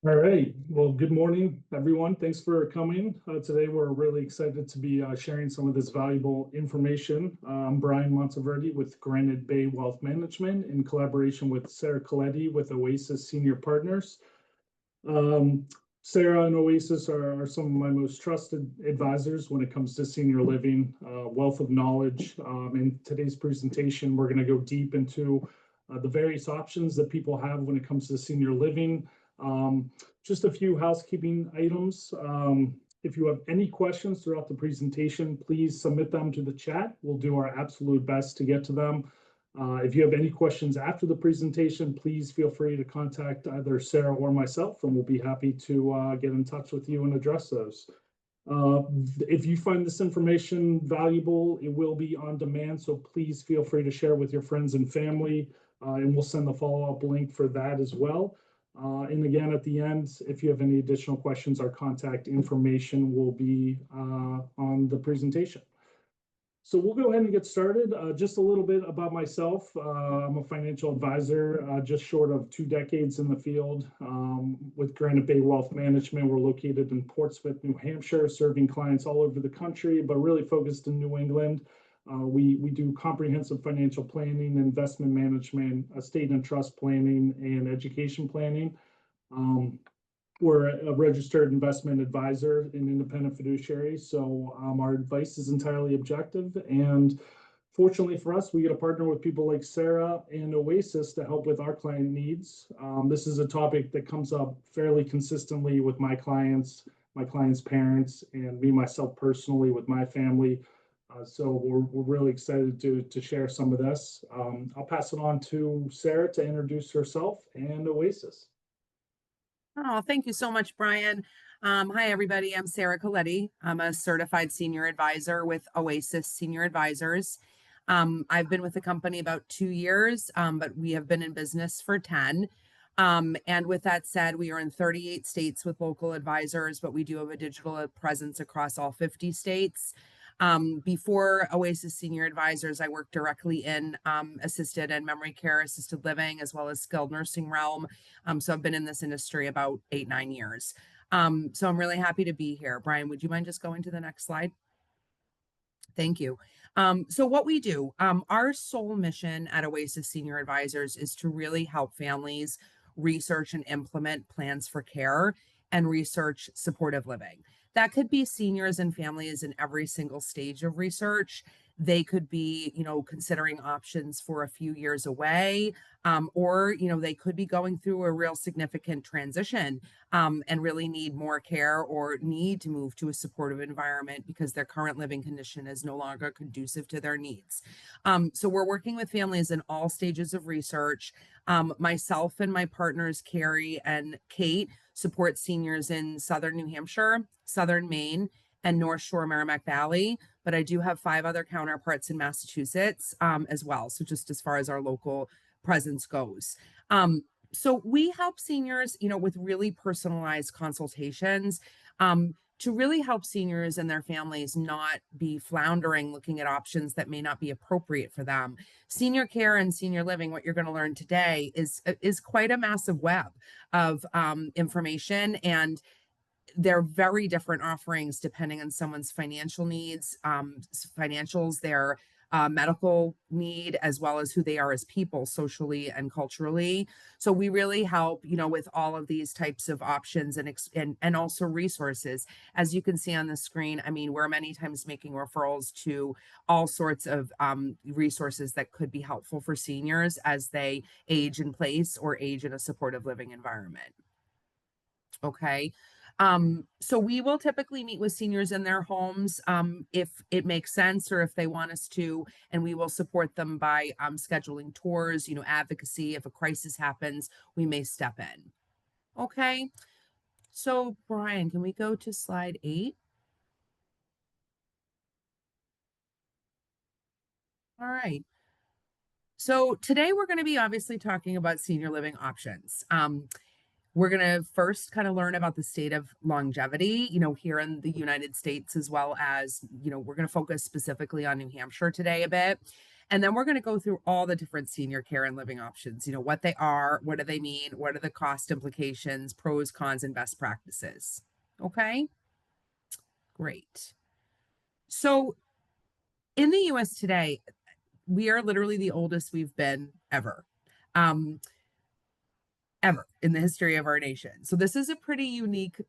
All right. Well, good morning, everyone. Thanks for coming. Today, we're really excited to be sharing some of this valuable information. I'm Bryan Monteverde with Granite Bay Wealth Management in collaboration with Sarah Colleti with Oasis Senior Partners. Um, Sarah and Oasis are some of my most trusted advisors when it comes to senior living, wealth of knowledge. In today's presentation, we're going to go deep into the various options that people have when it comes to senior living. Just a few housekeeping items. If you have any questions throughout the presentation, please submit them to the chat. We'll do our absolute best to get to them. If you have any questions after the presentation, please feel free to contact either Sarah or myself, and we'll be happy to get in touch with you and address those. If you find this information valuable, it will be on demand, so please feel free to share with your friends and family, and we'll send the follow-up link for that as well. And again, at the end, if you have any additional questions, our contact information will be on the presentation. So we'll go ahead and get started. Just a little bit about myself. I'm a financial advisor, just short of 2 decades in the field. With Granite Bay Wealth Management, we're located in Portsmouth, New Hampshire, serving clients all over the country, but really focused in New England. We do comprehensive financial planning, investment management, estate and trust planning, and education planning. We're a registered investment advisor and independent fiduciary, so our advice is entirely objective. And fortunately for us, we get to partner with people like Sarah and Oasis to help with our client needs. This is a topic that comes up fairly consistently with my clients' parents, and me myself personally with my family. So we're really excited to share some of this. I'll pass it on to Sarah to introduce herself and Oasis. Oh, thank you so much, Bryan. Hi, everybody. I'm Sarah Colleti. I'm a certified senior advisor with Oasis Senior Advisors. I've been with the company about 2 years, but we have been in business for 10. And with that said, we are in 38 states with local advisors, but we do have a digital presence across all 50 states. Before Oasis Senior Advisors, I worked directly in assisted and memory care, assisted living, as well as skilled nursing realm. So I've been in this industry about 8-9 years. So I'm really happy to be here. Bryan, would you mind just going to the next slide? Thank you. So what we do, our sole mission at Oasis Senior Advisors is to really help families research and implement plans for care and research supportive living. That could be seniors and families in every single stage of research. They could be, considering options for a few years away, or, they could be going through a real significant transition and really need more care or need to move to a supportive environment because their current living condition is no longer conducive to their needs. So we're working with families in all stages of research. Myself and my partners, Carrie and Kate, support seniors in Southern New Hampshire, Southern Maine, and North Shore Merrimack Valley, but I do have 5 other counterparts in Massachusetts as well. So just as far as our local presence goes. So we help seniors, with really personalized consultations to really help seniors and their families not be floundering looking at options that may not be appropriate for them. Senior care and senior living, what you're going to learn today is quite a massive web of information, and they're very different offerings depending on someone's financial needs, financials, their medical need, as well as who they are as people socially and culturally. So we really help, with all of these types of options and also resources. As you can see on the screen, I mean, we're many times making referrals to all sorts of resources that could be helpful for seniors as they age in place or age in a supportive living environment. Okay. So we will typically meet with seniors in their homes if it makes sense or if they want us to, and we will support them by scheduling tours, advocacy. If a crisis happens, we may step in. Okay. So Bryan, can we go to slide 8? All right. So today we're going to be obviously talking about senior living options. We're going to first kind of learn about the state of longevity, here in the United States, as well as, we're going to focus specifically on New Hampshire today a bit. And then we're going to go through all the different senior care and living options, what they are, what do they mean, what are the cost implications, pros, cons, and best practices. Okay, great. So in the US today, we are literally the oldest we've been ever. Um, Ever in the history of our nation. So this is a pretty unique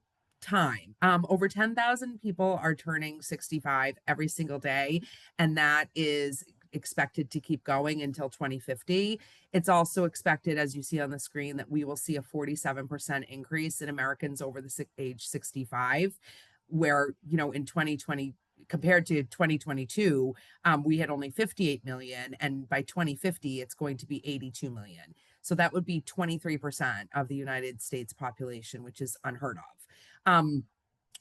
time. Over 10,000 people are turning 65 every single day, and that is expected to keep going until 2050. It's also expected, as you see on the screen, that we will see a 47% increase in Americans over the age 65, where, in 2020, compared to 2022, we had only 58 million, and by 2050, it's going to be 82 million. So that would be 23% of the United States population, which is unheard of.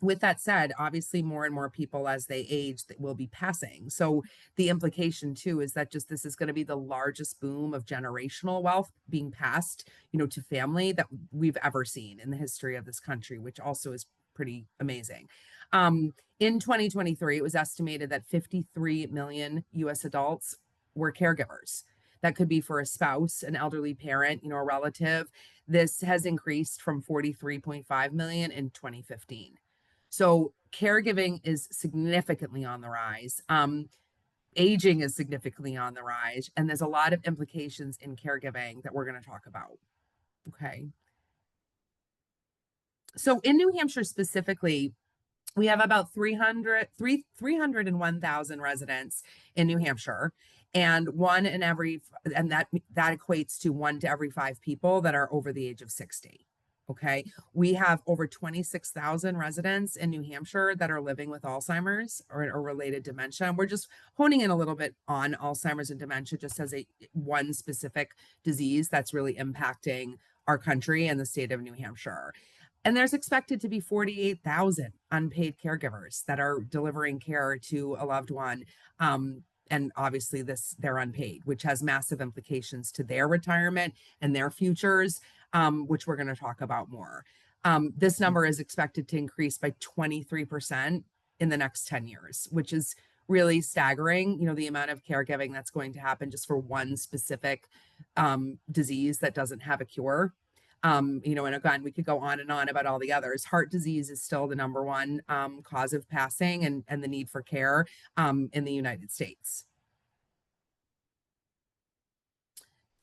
With that said, obviously more and more people as they age that will be passing. So the implication too is that just this is going to be the largest boom of generational wealth being passed, to family that we've ever seen in the history of this country, which also is pretty amazing. In 2023, it was estimated that 53 million US adults were caregivers. That could be for a spouse, an elderly parent, a relative. This has increased from 43.5 million in 2015. So caregiving is significantly on the rise. Aging is significantly on the rise, and there's a lot of implications in caregiving that we're going to talk about. Okay. So in New Hampshire specifically, we have about 301,000 residents in New Hampshire, and that equates to 1 to every 5 people that are over the age of 60. Okay. We have over 26,000 residents in New Hampshire that are living with Alzheimer's or related dementia. And we're just honing in a little bit on Alzheimer's and dementia just as one specific disease that's really impacting our country and the state of New Hampshire. And there's expected to be 48,000 unpaid caregivers that are delivering care to a loved one. And obviously they're unpaid, which has massive implications to their retirement and their futures, which we're going to talk about more. This number is expected to increase by 23% in the next 10 years, which is really staggering, the amount of caregiving that's going to happen just for one specific disease that doesn't have a cure. And again, we could go on and on about all the others. Heart disease is still the number one cause of passing and the need for care in the United States.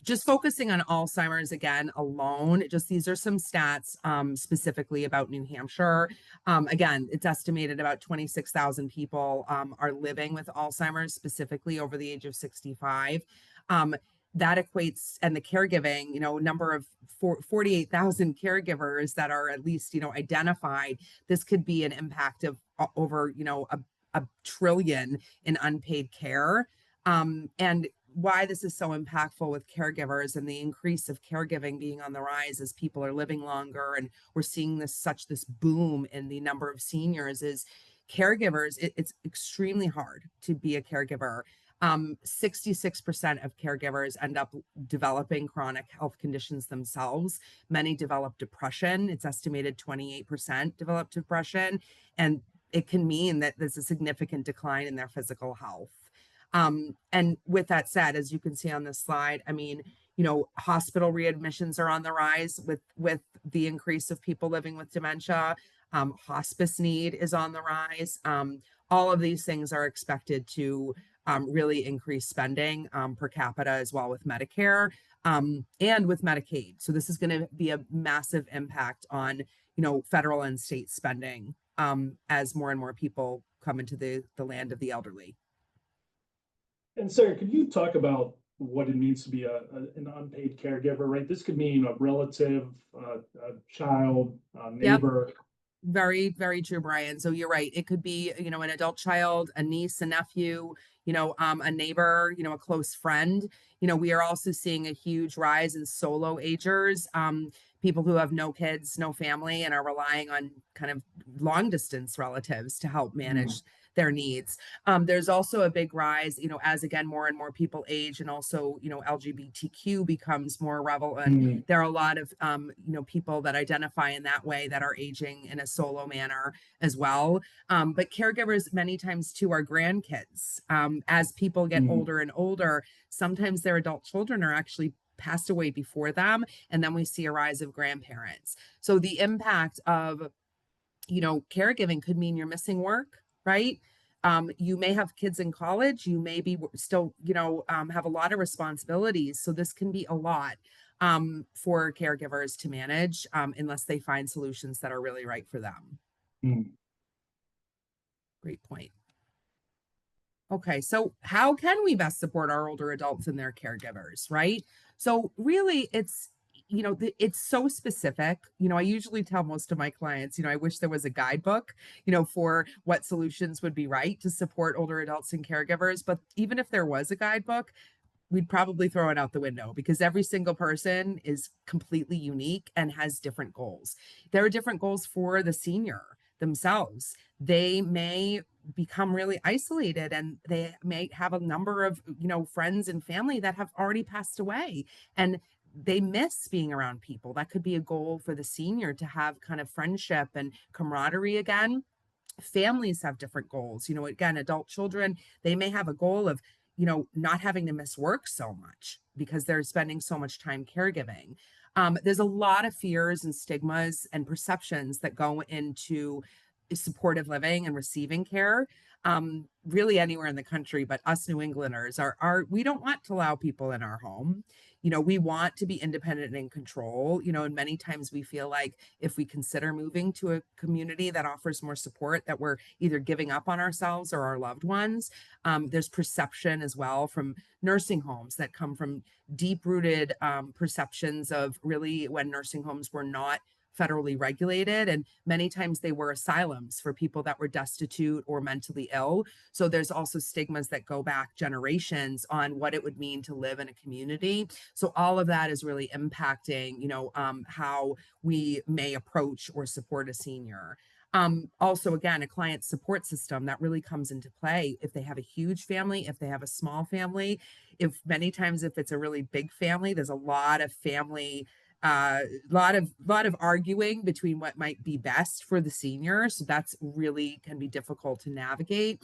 Just focusing on Alzheimer's again alone, these are some stats specifically about New Hampshire. Again, it's estimated about 26,000 people are living with Alzheimer's, specifically over the age of 65. That equates, and the caregiving, number of 48,000 caregivers that are at least, identified. This could be an impact of over, a trillion in unpaid care. And why this is so impactful with caregivers and the increase of caregiving being on the rise as people are living longer, and we're seeing this boom in the number of seniors is caregivers. It's extremely hard to be a caregiver. 66% of caregivers end up developing chronic health conditions themselves. Many develop depression. It's estimated 28% develop depression. And it can mean that there's a significant decline in their physical health. And with that said, as you can see on this slide, hospital readmissions are on the rise with the increase of people living with dementia. Hospice need is on the rise. All of these things are expected to really increase spending per capita as well with Medicare and with Medicaid. So this is going to be a massive impact on, federal and state spending as more and more people come into the land of the elderly. And Sarah, could you talk about what it means to be an unpaid caregiver, right? This could mean a relative, a child, a neighbor. Yep. Very, very true, Brian. So you're right. It could be, an adult child, a niece, a nephew, a neighbor, a close friend. We are also seeing a huge rise in solo agers, people who have no kids, no family, and are relying on kind of long distance relatives to help manage their needs. There's also a big rise, as again, more and more people age, and also, LGBTQ becomes more relevant. Mm, There are a lot of, people that identify in that way that are aging in a solo manner as well. But caregivers many times too are grandkids. As people get mm, older and older, sometimes their adult children are actually passed away before them, and then we see a rise of grandparents. So the impact of, caregiving could mean you're missing work, right? You may have kids in college, you may be still, have a lot of responsibilities. So this can be a lot for caregivers to manage, unless they find solutions that are really right for them. mm, Great point. Okay, so how can we best support our older adults and their caregivers, right? So really it's so specific. I usually tell most of my clients, I wish there was a guidebook, for what solutions would be right to support older adults and caregivers, but even if there was a guidebook, we'd probably throw it out the window because every single person is completely unique and has different goals. There are different goals for the senior themselves. They may become really isolated, and they may have a number of, friends and family that have already passed away, and they miss being around people. That could be a goal for the senior, to have kind of friendship and camaraderie again. Families have different goals. Again, adult children, they may have a goal of, not having to miss work so much because they're spending so much time caregiving. There's a lot of fears and stigmas and perceptions that go into supportive living and receiving care. Really anywhere in the country, but us New Englanders are we don't want to allow people in our home. We want to be independent and in control, and many times we feel like if we consider moving to a community that offers more support, that we're either giving up on ourselves or our loved ones. There's perception as well from nursing homes that come from deep rooted perceptions of really when nursing homes were not federally regulated, and many times they were asylums for people that were destitute or mentally ill. So there's also stigmas that go back generations on what it would mean to live in a community. So all of that is really impacting, how we may approach or support a senior. Also, again, a client support system that really comes into play if they have a huge family, if they have a small family, if many times if it's a really big family, there's a lot of family, lot of arguing between what might be best for the senior. So that's really can be difficult to navigate.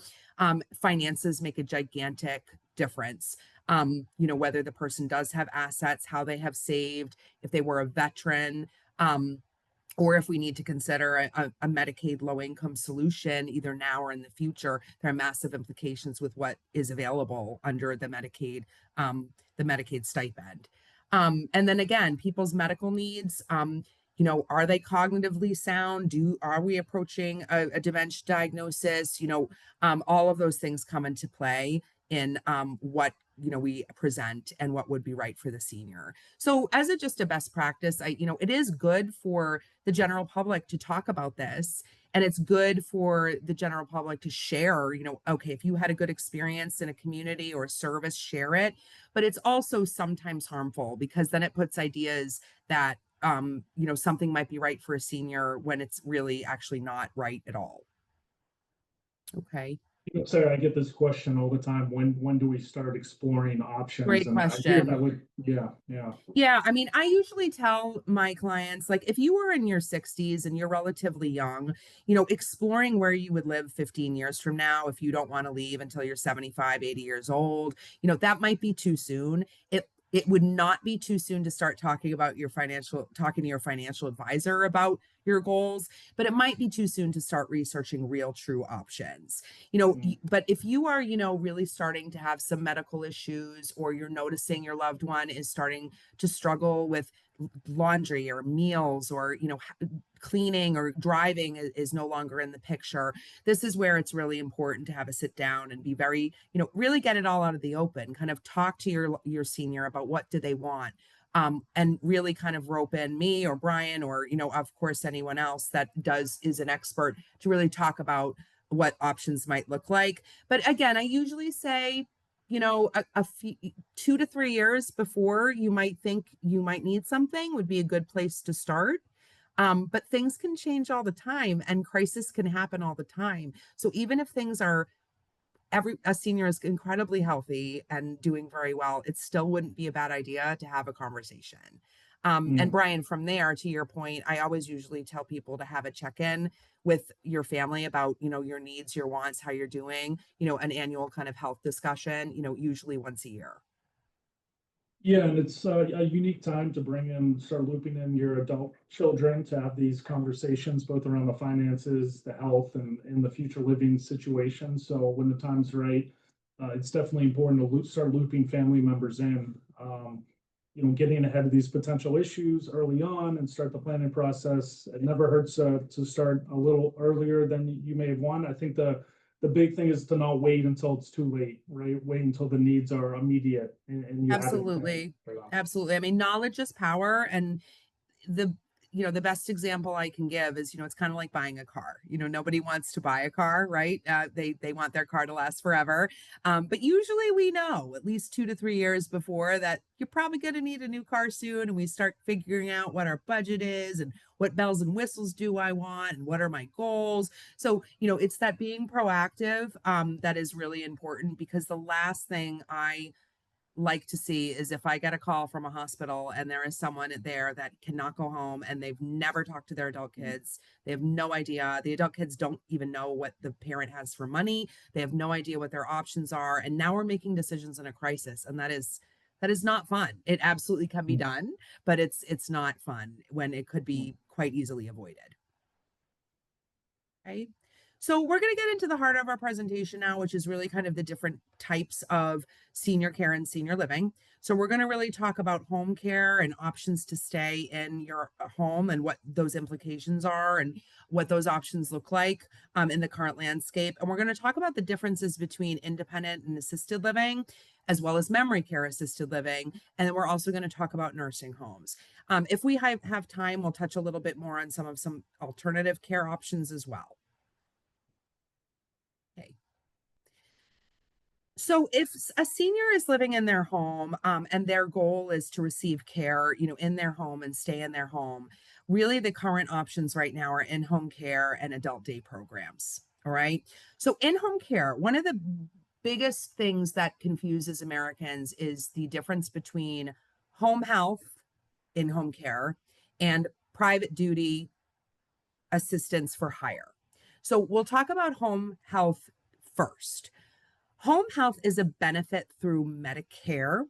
Finances make a gigantic difference. Whether the person does have assets, how they have saved, if they were a veteran, or if we need to consider a Medicaid low income solution either now or in the future. There are massive implications with what is available under the Medicaid stipend. And then again, people's medical needs. Are they cognitively sound? Are we approaching a dementia diagnosis? All of those things come into play in what we present and what would be right for the senior. So as just a best practice, it is good for the general public to talk about this, and it's good for the general public to share, okay, if you had a good experience in a community or a service, share it. But it's also sometimes harmful because then it puts ideas that something might be right for a senior when it's really actually not right at all. Okay. Sarah, I get this question all the time. When do we start exploring options? Great And I hear question. that would, yeah, yeah. Yeah, I mean, I usually tell my clients, like, if you were in your 60s and you're relatively young, exploring where you would live 15 years from now, if you don't want to leave until you're 75, 80 years old, that might be too soon. It would not be too soon to start talking to your financial advisor about your goals, but it might be too soon to start researching real true options. Mm, But if you are, really starting to have some medical issues, or you're noticing your loved one is starting to struggle with laundry or meals, or cleaning or driving is no longer in the picture, this is where it's really important to have a sit down and be very, really get it all out of the open, kind of talk to your senior about what do they want, and really kind of rope in me or Bryan or, of course, anyone else that is an expert to really talk about what options might look like. But again, I usually say, a few 2 to 3 years before you might think you might need something would be a good place to start. But things can change all the time and crisis can happen all the time. So even if things are a senior is incredibly healthy and doing very well, it still wouldn't be a bad idea to have a conversation. And Mm. Bryan, from there, to your point, I always usually tell people to have a check-in with your family about, your needs, your wants, how you're doing, an annual kind of health discussion, usually once a year. Yeah, and it's a unique time to start looping in your adult children to have these conversations, both around the finances, the health, and the future living situation. So when the time's right, it's definitely important to start looping family members in. Getting ahead of these potential issues early on and start the planning process. It never hurts to start a little earlier than you may have wanted. I think the big thing is to not wait until it's too late, right? Wait until the needs are immediate and you have it planned Absolutely. for them. Absolutely. I mean, knowledge is power. And the the best example I can give is, it's kind of like buying a car. Nobody wants to buy a car, right? They want their car to last forever. But usually we know at least 2 to 3 years before that you're probably going to need a new car soon, and we start figuring out what our budget is and what bells and whistles do I want and what are my goals. So it's that being proactive that is really important, because the last thing I like to see is if I get a call from a hospital and there is someone there that cannot go home and they've never talked to their adult kids. They have no idea. The adult kids don't even know what the parent has for money. They have no idea what their options are. And now we're making decisions in a crisis. And that is not fun. It absolutely can be done, but it's not fun when it could be quite easily avoided. Right. So we're going to get into the heart of our presentation now, which is really kind of the different types of senior care and senior living. So we're going to really talk about home care and options to stay in your home and what those implications are and what those options look like in the current landscape. And we're going to talk about the differences between independent and assisted living, as well as memory care assisted living. And then we're also going to talk about nursing homes. If we have time, we'll touch a little bit more on some alternative care options as well. Okay. So if a senior is living in their home and their goal is to receive care, in their home and stay in their home, really the current options right now are in-home care and adult day programs. All right. So in-home care, one of the biggest things that confuses Americans is the difference between home health in-home care and private duty assistance for hire. So we'll talk about home health first. Home health is a benefit through Medicare,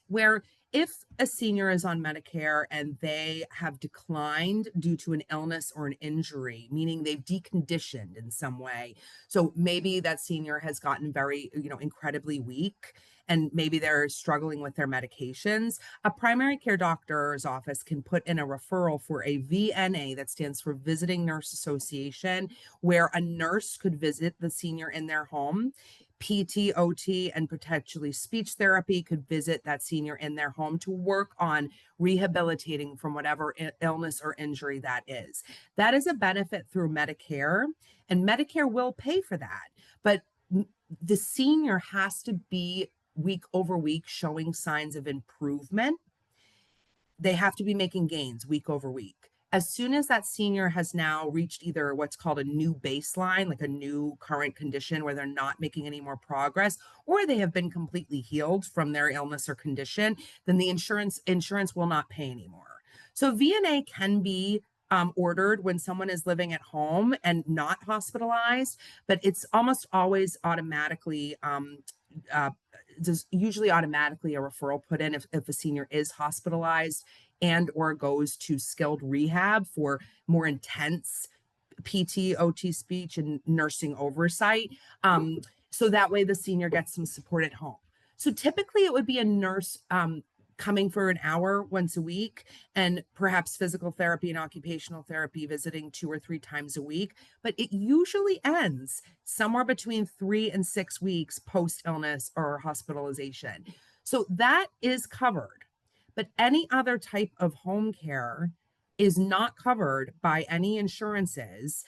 where if a senior is on Medicare and they have declined due to an illness or an injury, meaning they've deconditioned in some way. So maybe that senior has gotten very, incredibly weak, and maybe they're struggling with their medications. A primary care doctor's office can put in a referral for a VNA, that stands for Visiting Nurse Association, where a nurse could visit the senior in their home. PT, OT, and potentially speech therapy could visit that senior in their home to work on rehabilitating from whatever illness or injury that is. That is a benefit through Medicare, and Medicare will pay for that. But the senior has to be week over week showing signs of improvement. They have to be making gains week over week. As soon as that senior has now reached either what's called a new baseline, like a new current condition where they're not making any more progress, or they have been completely healed from their illness or condition, then the insurance will not pay anymore. So VNA can be ordered when someone is living at home and not hospitalized, but it's almost always automatically there's usually automatically a referral put in if a senior is hospitalized and or goes to skilled rehab for more intense PT, OT, speech, and nursing oversight. So that way the senior gets some support at home. So typically it would be a nurse coming for an hour once a week, and perhaps physical therapy and occupational therapy visiting 2 or 3 times a week. But it usually ends somewhere between 3 and 6 weeks post illness or hospitalization. So that is covered. But any other type of home care is not covered by any insurances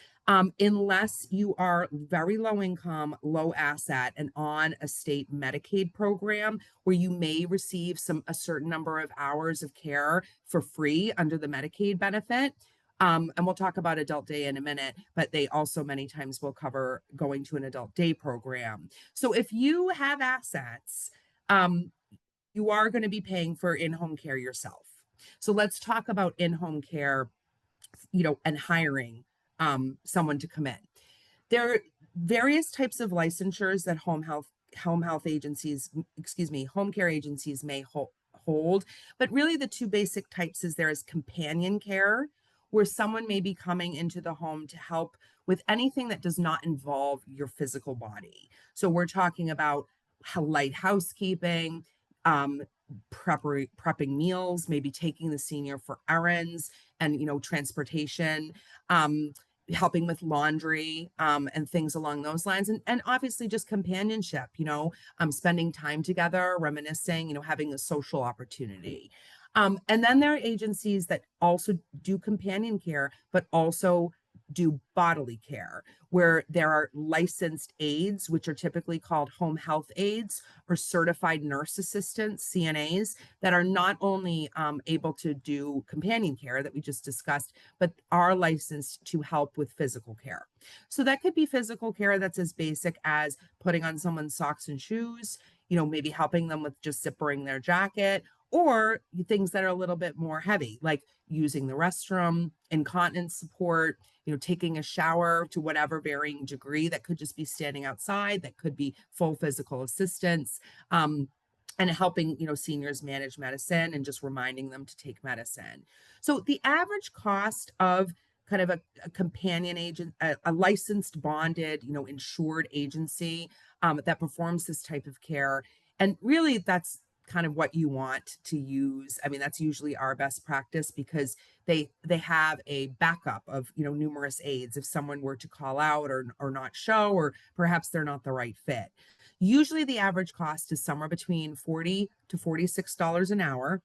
unless you are very low income, low asset, and on a state Medicaid program where you may receive a certain number of hours of care for free under the Medicaid benefit. And we'll talk about adult day in a minute, but they also many times will cover going to an adult day program. So if you have assets, um, you are going to be paying for in-home care yourself. So let's talk about in-home care, and hiring someone to come in. There are various types of licensures that home health agencies, excuse me, home care agencies may hold, but really the two basic types is there is companion care, where someone may be coming into the home to help with anything that does not involve your physical body. So we're talking about light housekeeping, um, prepping meals, maybe taking the senior for errands and transportation, um, helping with laundry, and things along those lines, and obviously just companionship, spending time together, reminiscing, having a social opportunity. And then there are agencies that also do companion care, but also do bodily care, where there are licensed aides, which are typically called home health aides or certified nurse assistants, CNAs, that are not only able to do companion care that we just discussed, but are licensed to help with physical care. So that could be physical care that's as basic as putting on someone's socks and shoes, maybe helping them with just zippering their jacket, or things that are a little bit more heavy, like using the restroom, incontinence support, taking a shower to whatever varying degree. That could just be standing outside, that could be full physical assistance, and helping, seniors manage medicine and just reminding them to take medicine. So the average cost of kind of a companion agent, a licensed, bonded, insured agency that performs this type of care. And really, that's kind of what you want to use. I mean, that's usually our best practice, because they have a backup of numerous aides if someone were to call out or not show, or perhaps they're not the right fit. Usually the average cost is somewhere between $40 to $46 an hour.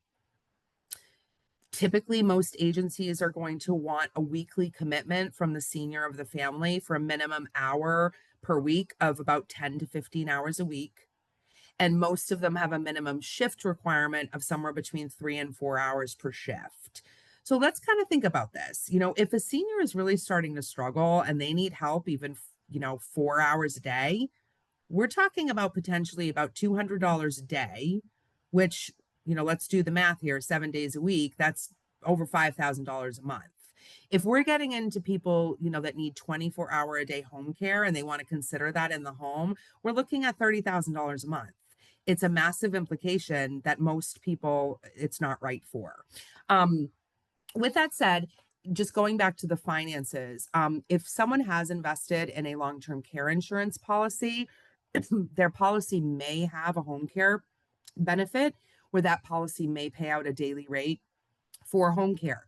Typically, most agencies are going to want a weekly commitment from the senior of the family for a minimum hour per week of about 10 to 15 hours a week. And most of them have a minimum shift requirement of somewhere between 3 and 4 hours per shift. So let's kind of think about this. If a senior is really starting to struggle and they need help, even, 4 hours a day, we're talking about potentially about $200 a day, which, let's do the math here, 7 days a week, that's over $5,000 a month. If we're getting into people, that need 24-hour a day home care and they want to consider that in the home, we're looking at $30,000 a month. It's a massive implication that most people, it's not right for. With that said, just going back to the finances, if someone has invested in a long-term care insurance policy, their policy may have a home care benefit where that policy may pay out a daily rate for home care.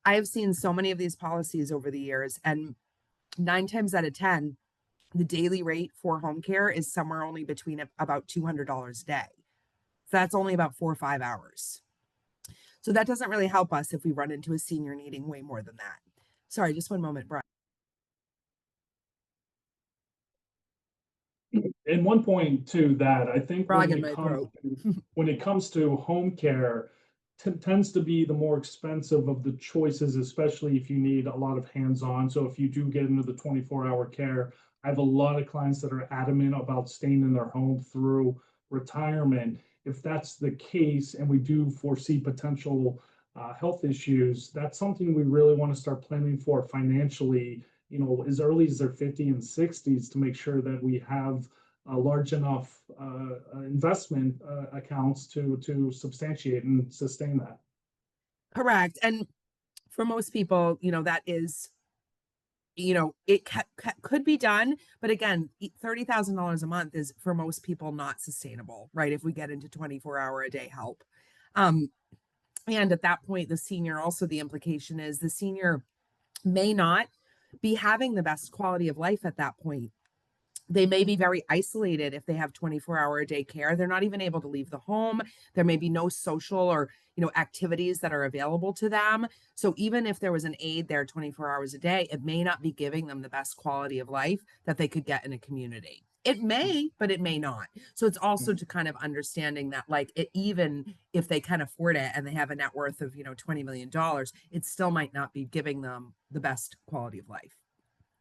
I have seen so many of these policies over the years, and 9 times out of 10, the daily rate for home care is somewhere only between about $200 a day. So that's only about 4 or 5 hours. So that doesn't really help us if we run into a senior needing way more than that. Sorry, just one moment, Brian. And one point to that, I think Frog in my throat. when it comes to home care, tends to be the more expensive of the choices, especially if you need a lot of hands-on. So if you do get into the 24-hour care, I have a lot of clients that are adamant about staying in their home through retirement. If that's the case, and we do foresee potential health issues, that's something we really want to start planning for financially, as early as their 50s and 60s, to make sure that we have large enough investment accounts to substantiate and sustain that. Correct. And for most people, that is, it could be done. But again, $30,000 a month is for most people not sustainable, right? If we get into 24-hour a day help. And at that point, the senior, also the implication is the senior may not be having the best quality of life at that point. They may be very isolated if they have 24-hour a day care. They're not even able to leave the home. There may be no social or, activities that are available to them. So even if there was an aide there 24 hours a day, it may not be giving them the best quality of life that they could get in a community. It may, but it may not. So it's also Mhm. to kind of understanding that, like, even if they can afford it and they have a net worth of, $20 million, it still might not be giving them the best quality of life.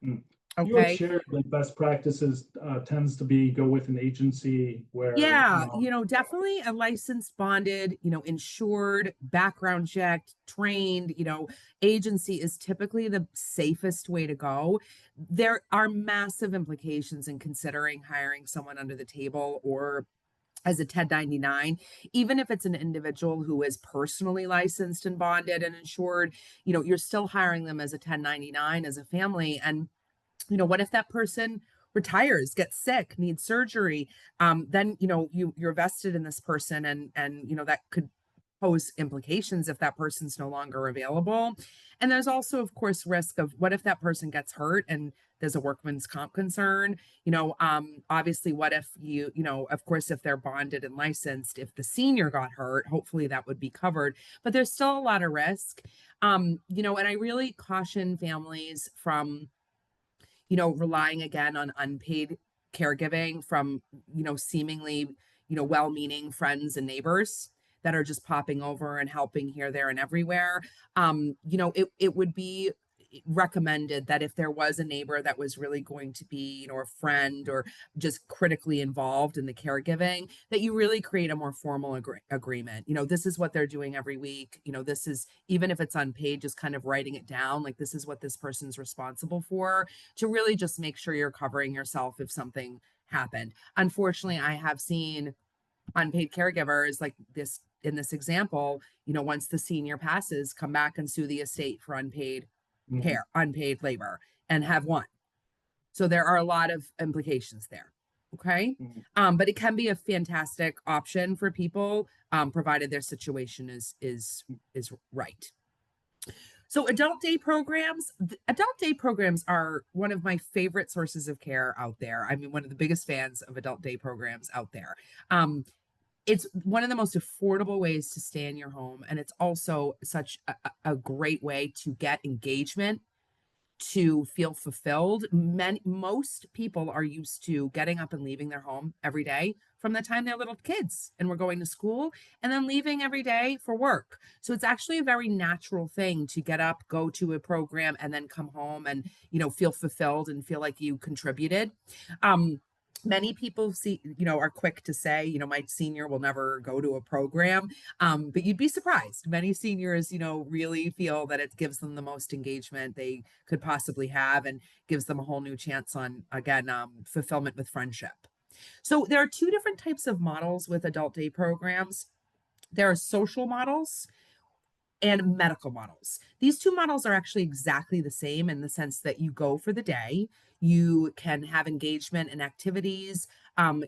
Mm. You had Okay. shared that best practices tends to be go with an agency where, Yeah, definitely a licensed, bonded, insured, background checked, trained, agency is typically the safest way to go. There are massive implications in considering hiring someone under the table or as a 1099, even if it's an individual who is personally licensed and bonded and insured, you're still hiring them as a 1099 as a family. And what if that person retires, gets sick, needs surgery? Then you're vested in this person, and that could pose implications if that person's no longer available. And there's also, of course, risk of what if that person gets hurt and there's a workman's comp concern. Obviously, what if of course, if they're bonded and licensed, if the senior got hurt, hopefully that would be covered. But there's still a lot of risk. And I really caution families from relying again on unpaid caregiving from, seemingly, well-meaning friends and neighbors that are just popping over and helping here, there, and everywhere. It would be recommended that if there was a neighbor that was really going to be, a friend or just critically involved in the caregiving, that you really create a more formal agreement. This is what they're doing every week. This is, even if it's unpaid, just kind of writing it down, like this is what this person's responsible for, to really just make sure you're covering yourself if something happened. Unfortunately, I have seen unpaid caregivers like this in this example, once the senior passes, come back and sue the estate for unpaid Mhm. care, unpaid labor, and have won. So there are a lot of implications there. Okay. Mhm. But it can be a fantastic option for people, provided their situation is right. So adult day programs are one of my favorite sources of care out there. I mean, one of the biggest fans of adult day programs out there. Um, it's one of the most affordable ways to stay in your home, and it's also such a great way to get engagement, to feel fulfilled. Most people are used to getting up and leaving their home every day from the time they're little kids and we're going to school, and then leaving every day for work. So it's actually a very natural thing to get up, go to a program, and then come home and, feel fulfilled and feel like you contributed. Um, Many people are quick to say, my senior will never go to a program. But you'd be surprised. Many seniors, really feel that it gives them the most engagement they could possibly have, and gives them a whole new chance on, again, fulfillment with friendship. So there are two different types of models with adult day programs. There are social models and medical models. These two models are actually exactly the same in the sense that you go for the day, you can have engagement and activities,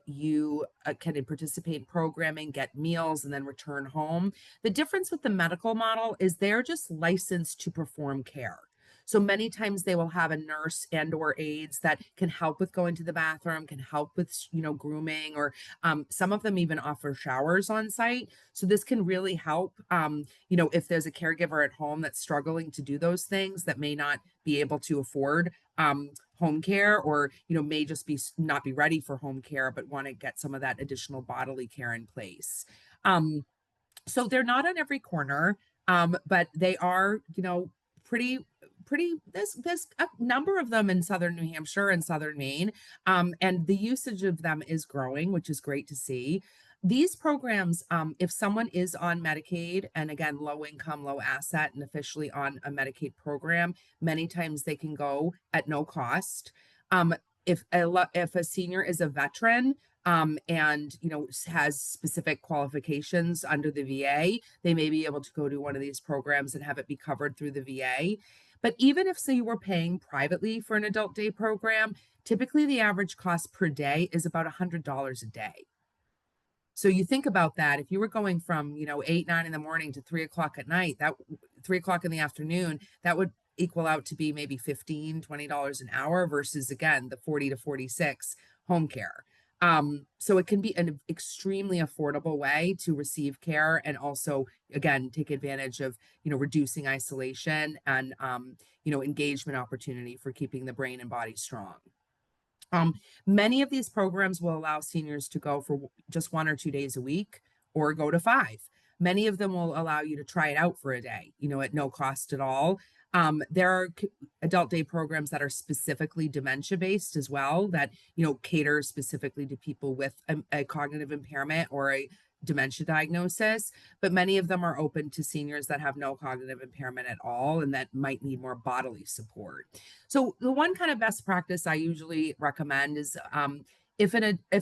you can participate in programming, get meals, and then return home. The difference with the medical model is they're just licensed to perform care. So many times they will have a nurse and or aides that can help with going to the bathroom, can help with grooming, or some of them even offer showers on site. So this can really help. If there's a caregiver at home that's struggling to do those things, that may not be able to afford home care, or may just be not be ready for home care but want to get some of that additional bodily care in place. So they're not on every corner, but they are, pretty there's a number of them in southern New Hampshire and southern Maine, and the usage of them is growing, which is great to see. These programs, if someone is on Medicaid, and again, low income, low asset, and officially on a Medicaid program, many times they can go at no cost. If a senior is a veteran, and has specific qualifications under the VA, they may be able to go to one of these programs and have it be covered through the VA. But even if, say, you were paying privately for an adult day program, typically the average cost per day is about $100 a day. So you think about that. If you were going from, 8, 9 in the morning to 3 o'clock at night, that 3 o'clock in the afternoon, that would equal out to be maybe $15, $20 an hour versus, again, the 40 to 46 home care. So it can be an extremely affordable way to receive care, and also, again, take advantage of, reducing isolation and, engagement opportunity for keeping the brain and body strong. Um, Many of these programs will allow seniors to go for just 1 or 2 days a week or go to 5. Many of them will allow you to try it out for a day, at no cost at all. There are adult day programs that are specifically dementia based as well, that, cater specifically to people with a cognitive impairment or a dementia diagnosis, but many of them are open to seniors that have no cognitive impairment at all and that might need more bodily support. So the one kind of best practice I usually recommend is, if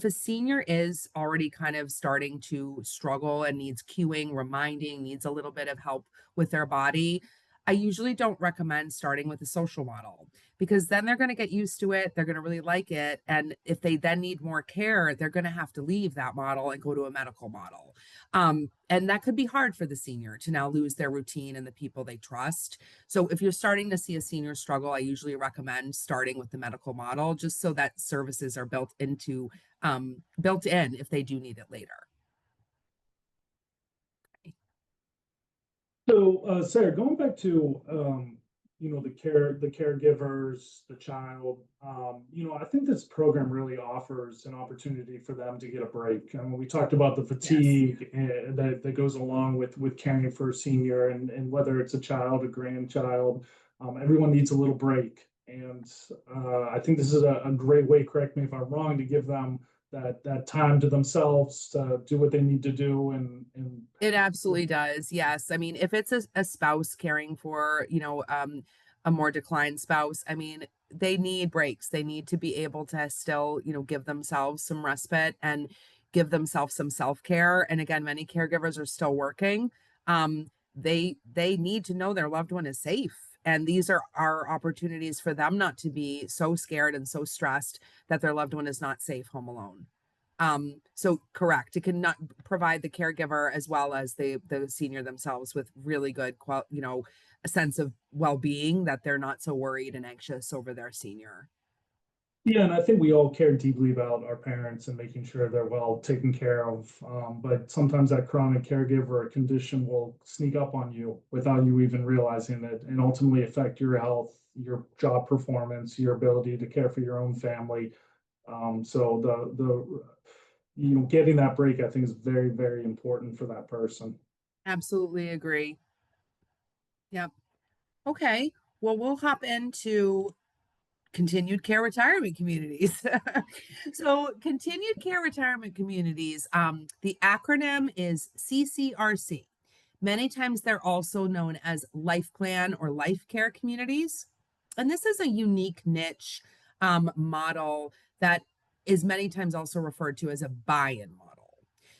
a senior is already kind of starting to struggle and needs cueing, reminding, needs a little bit of help with their body, I usually don't recommend starting with a social model, because then they're going to get used to it. They're going to really like it. And if they then need more care, they're going to have to leave that model and go to a medical model. And that could be hard for the senior to now lose their routine and the people they trust. So if you're starting to see a senior struggle, I usually recommend starting with the medical model, just so that services are built in if they do need it later. So, Sarah, going back to the caregivers, the child, I think this program really offers an opportunity for them to get a break. I mean, we talked about the Yes. fatigue that goes along with caring for a senior, and whether it's a child, a grandchild, everyone needs a little break. And I think this is a great way, correct me if I'm wrong, to give them that time to themselves to do what they need to do and It absolutely does. Yes. I mean, if it's a spouse caring for, a more declined spouse, I mean, they need breaks. They need to be able to still, give themselves some respite and give themselves some self-care. And again, many caregivers are still working. They need to know their loved one is safe. And these are opportunities for them not to be so scared and so stressed that their loved one is not safe home alone. So correct. It can not provide the caregiver as well as the senior themselves with really good, a sense of well-being, that they're not so worried and anxious over their senior. Yeah, and I think we all care deeply about our parents and making sure they're well taken care of. But sometimes that chronic caregiver or condition will sneak up on you without you even realizing it, and ultimately affect your health, your job performance, your ability to care for your own family. So getting that break, I think, is very, very important for that person. Absolutely agree. Yep. Okay. Well, we'll hop into continued care retirement communities. So, continued care retirement communities, the acronym is CCRC. Many times they're also known as life plan or life care communities. And this is a unique niche model that is many times also referred to as a buy in model.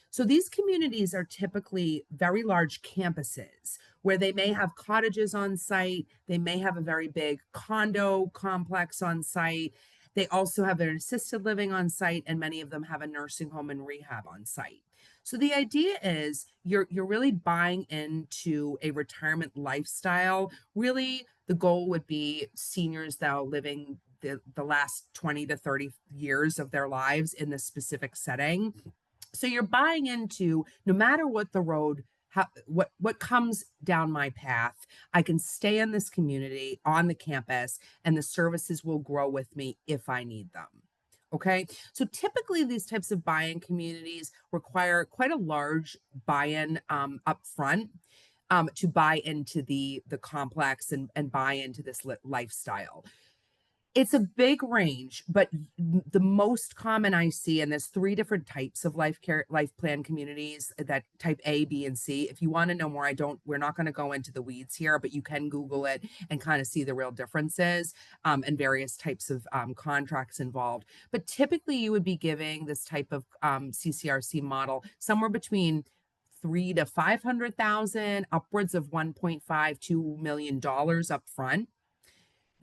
So these communities are typically very large campuses where they may have cottages on site, they may have a very big condo complex on site. They also have an assisted living on site, and many of them have a nursing home and rehab on site. So the idea is you're really buying into a retirement lifestyle. Really, the goal would be seniors that are living the last 20 to 30 years of their lives in this specific setting. So you're buying into, no matter what the road, what comes down my path, I can stay in this community on the campus, and the services will grow with me if I need them. Okay, so typically these types of buy-in communities require quite a large buy-in up front, to buy into the complex and buy into this lifestyle. It's a big range, but the most common I see, and there's three different types of life plan communities, that type A, B, and C. If you want to know more, we're not going to go into the weeds here, but you can Google it and kind of see the real differences, and various types of contracts involved. But typically you would be giving this type of CCRC model somewhere between 3 to 500,000, upwards of 1.5 to $2 million up front.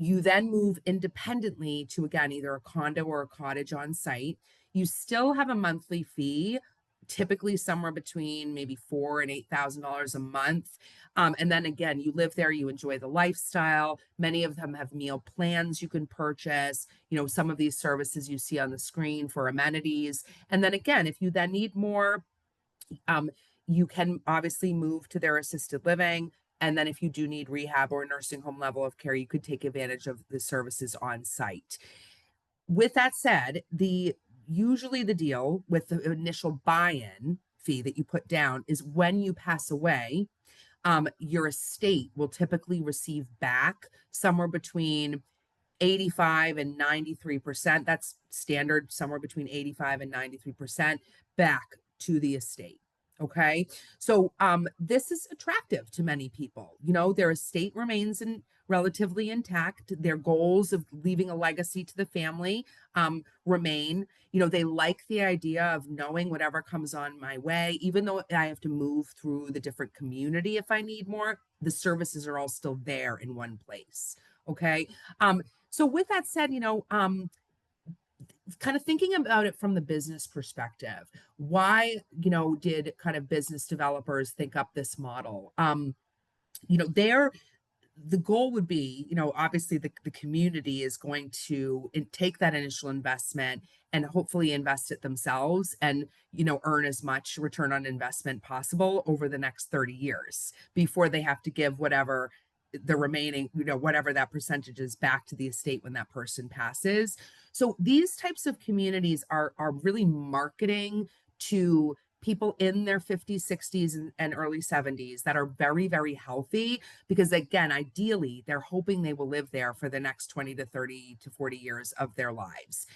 You then move independently to, again, either a condo or a cottage on site. You still have a monthly fee, typically somewhere between maybe $4,000 and $8,000 a month. And then again, you live there, you enjoy the lifestyle. Many of them have meal plans you can purchase, some of these services you see on the screen for amenities. And then again, if you then need more, um, you can obviously move to their assisted living. And then if you do need rehab or nursing home level of care, you could take advantage of the services on site. With that said, usually the deal with the initial buy-in fee that you put down is when you pass away, your estate will typically receive back somewhere between 85 and 93%. That's standard, somewhere between 85 and 93% back to the estate. Okay. So this is attractive to many people. You know, their estate remains relatively intact. Their goals of leaving a legacy to the family remain. You know, they like the idea of knowing whatever comes on my way, even though I have to move through the different community if I need more, the services are all still there in one place. Okay. So with that said, kind of thinking about it from the business perspective, why, did kind of business developers think up this model? They're the goal would be, obviously the community is going to take that initial investment and hopefully invest it themselves and, earn as much return on investment possible over the next 30 years before they have to give whatever the remaining, whatever that percentage is back to the estate when that person passes. So these types of communities are really marketing to people in their 50s, 60s, and early 70s that are very, very healthy because, again, ideally, they're hoping they will live there for the next 20 to 30 to 40 years of their lives.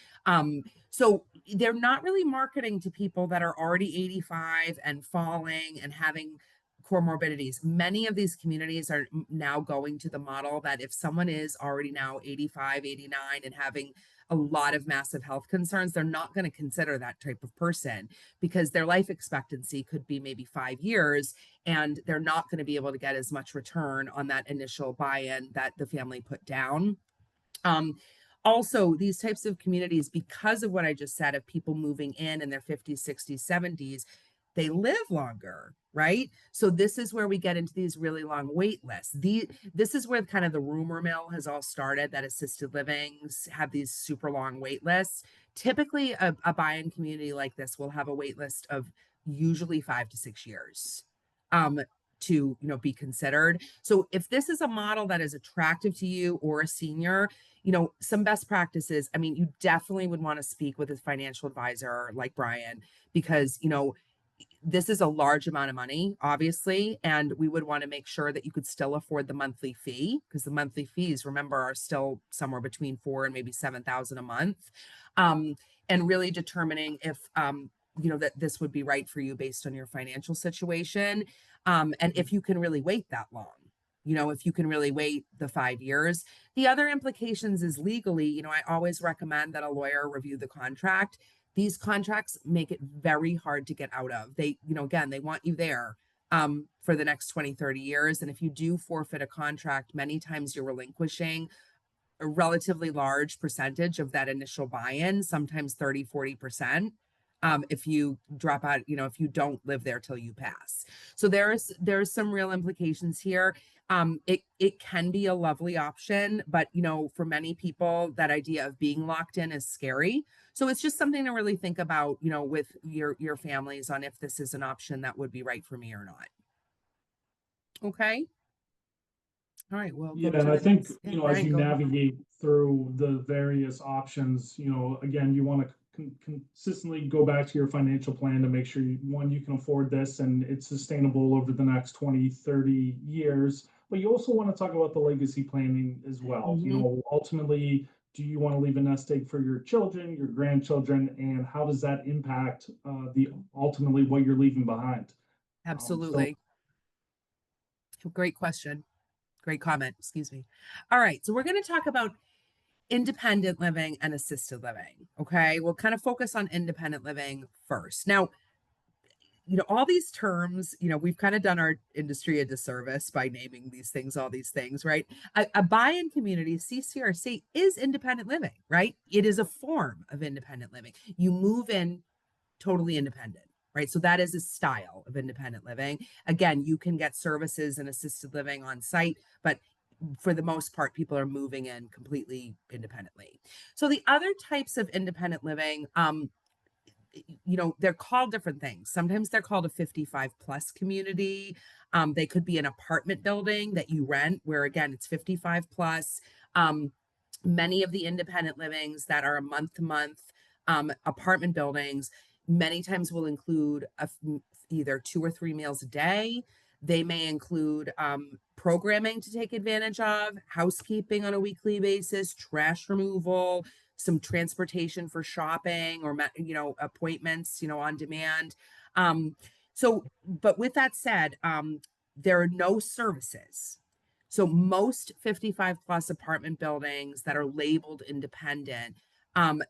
So they're not really marketing to people that are already 85 and falling and having comorbidities. Many of these communities are now going to the model that if someone is already now 85, 89 and having a lot of massive health concerns, they're not going to consider that type of person because their life expectancy could be maybe 5 years and they're not going to be able to get as much return on that initial buy-in that the family put down. Also, these types of communities, because of what I just said, of people moving in their 50s, 60s, 70s, they live longer, right? So this is where we get into these really long wait lists. This is where kind of the rumor mill has all started, that assisted livings have these super long wait lists. Typically, a buy-in community like this will have a wait list of usually 5 to 6 years to be considered. So if this is a model that is attractive to you or a senior, some best practices, I mean, you definitely would want to speak with a financial advisor like Bryan because, this is a large amount of money, obviously, and we would want to make sure that you could still afford the monthly fee because the monthly fees, remember, are still somewhere between 4 and maybe 7,000 a month, and really determining if that this would be right for you based on your financial situation, and if you can really wait that long. If you can really wait the 5 years. The other implications is legally, I always recommend that a lawyer review the contract. These contracts make it very hard to get out of. They, again, they want you there for the next 20, 30 years. And if you do forfeit a contract, many times you're relinquishing a relatively large percentage of that initial buy-in, sometimes 30, 40%. If you drop out, if you don't live there till you pass. So there's some real implications here. It can be a lovely option, but for many people, that idea of being locked in is scary. So it's just something to really think about, with your families on if this is an option that would be right for me or not. Okay. All right, well, Yeah, and I think, as Bryan, you go ahead. navigate through the various options, again, you want to consistently go back to your financial plan to make sure you can afford this and it's sustainable over the next 20, 30 years. But you also want to talk about the legacy planning as well. Ultimately, do you want to leave a nest egg for your children, your grandchildren, and how does that impact the ultimately what you're leaving behind? Absolutely. Great question. Great comment. Excuse me. All right. So we're going to talk about independent living and assisted living. Okay. We'll kind of focus on independent living first. Now, all these terms, we've kind of done our industry a disservice by naming these things, all these things, right? A buy-in community, CCRC, is independent living, right? It is a form of independent living. You move in totally independent, right? So that is a style of independent living. Again, you can get services and assisted living on site, but for the most part, people are moving in completely independently. So the other types of independent living, they're called different things. Sometimes they're called a 55 plus community. They could be an apartment building that you rent where, again, it's 55 plus. Many of the independent livings that are month to month apartment buildings, many times will include either 2 or 3 meals a day. They may include programming to take advantage of, housekeeping on a weekly basis, trash removal, some transportation for shopping or appointments, on demand. Um, but with that said, there are no services. So most 55 plus apartment buildings that are labeled independent, um,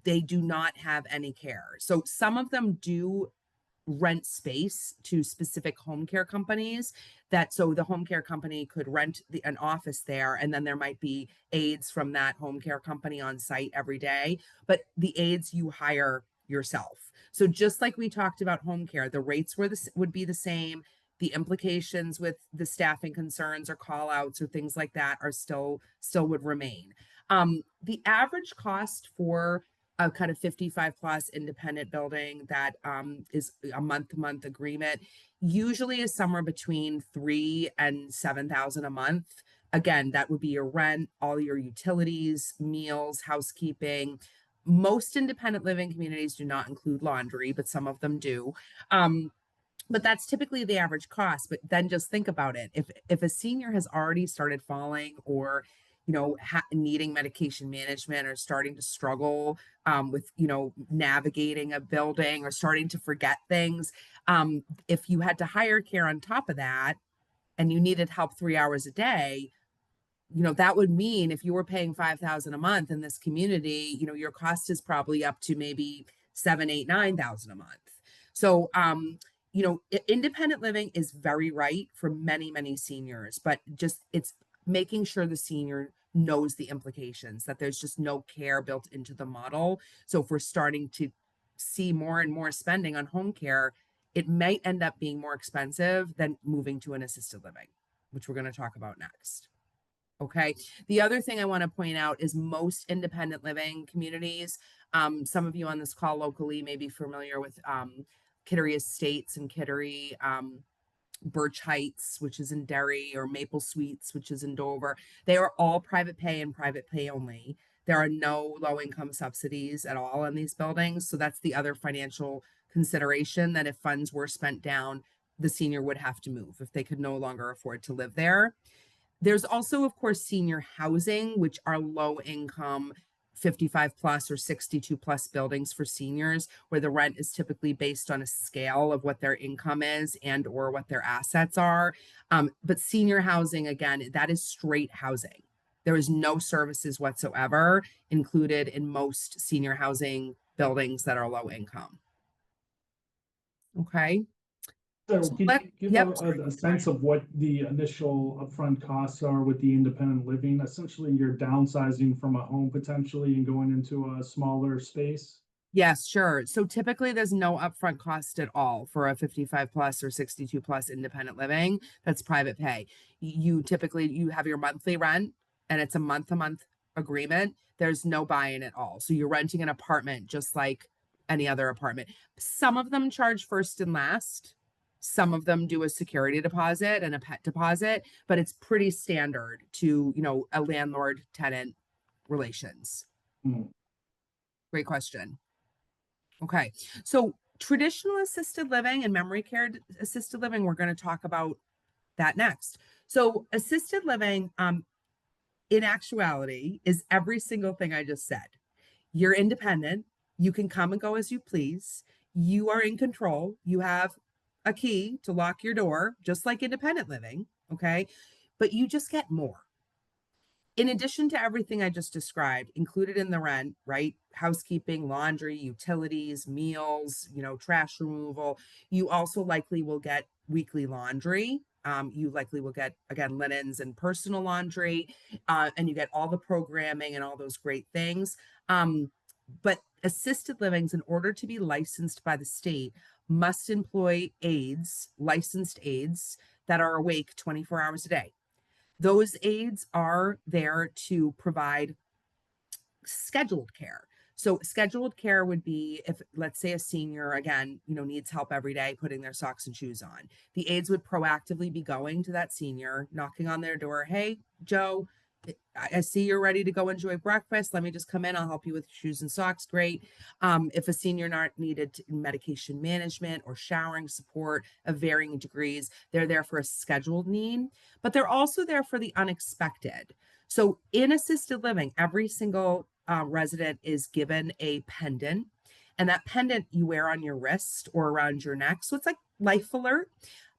they do not have any care. So some of them do rent space to specific home care companies, that so the home care company could rent an office there, and then there might be aides from that home care company on site every day, but the aides you hire yourself. So just like we talked about home care, the rates would be the same. The implications with the staffing concerns or call outs or things like that are still would remain. The average cost for a kind of 55 plus independent building that is a month to month agreement usually is somewhere between 3 and 7,000 a month. Again, that would be your rent, all your utilities, meals, housekeeping. Most independent living communities do not include laundry, but some of them do. But that's typically the average cost. But then just think about it. If a senior has already started falling, or needing medication management, or starting to struggle with navigating a building, or starting to forget things, if you had to hire care on top of that and you needed help 3 hours a day, that would mean if you were paying 5,000 a month in this community, your cost is probably up to maybe 7, 8, 9,000 a month. So independent living is very right for many, many seniors, but just it's making sure the senior knows the implications, that there's just no care built into the model. So if we're starting to see more and more spending on home care, it might end up being more expensive than moving to an assisted living, which we're going to talk about next. Okay. The other thing I want to point out is most independent living communities. Some of you on this call locally may be familiar with Kittery Estates and Kittery, Birch Heights, which is in Derry, or Maple Suites, which is in Dover. They are all private pay and private pay only. There are no low income subsidies at all in these buildings. So that's the other financial consideration, that if funds were spent down, the senior would have to move if they could no longer afford to live there. There's also, of course, senior housing, which are low income 55 plus or 62 plus buildings for seniors, where the rent is typically based on a scale of what their income is and or what their assets are. But senior housing, again, that is straight housing. There is no services whatsoever included in most senior housing buildings that are low income. Okay. So So can you give yep. a sense of what the initial upfront costs are with the independent living? Essentially, you're downsizing from a home potentially and going into a smaller space. Yes, sure. So typically there's no upfront cost at all for a 55 plus or 62 plus independent living that's private pay. You typically you have your monthly rent, and it's a month to month agreement. There's no buy-in at all. So you're renting an apartment just like any other apartment. Some of them charge first and last. Some of them do a security deposit and a pet deposit, but it's pretty standard to, a landlord tenant relations. Hmm. Great question. Okay. So traditional assisted living and memory care assisted living, we're going to talk about that next. So assisted living, in actuality, is every single thing I just said. You're independent. You can come and go as you please. You are in control. You have a key to lock your door, just like independent living. Okay. But you just get more. In addition to everything I just described, included in the rent, right? Housekeeping, laundry, utilities, meals, trash removal. You also likely will get weekly laundry. You likely will get, again, linens and personal laundry, and you get all the programming and all those great things. But assisted livings, in order to be licensed by the state, must employ aides, licensed aides that are awake 24 hours a day. Those aides are there to provide scheduled care. So scheduled care would be if, let's say, a senior, again, needs help every day putting their socks and shoes on. The aides would proactively be going to that senior, knocking on their door. Hey, Joe, I see you're ready to go enjoy breakfast. Let me just come in. I'll help you with shoes and socks. Great. If a senior not needed medication management or showering support of varying degrees, they're there for a scheduled need, but they're also there for the unexpected. So in assisted living, every single resident is given a pendant, and that pendant you wear on your wrist or around your neck. So it's like life alert.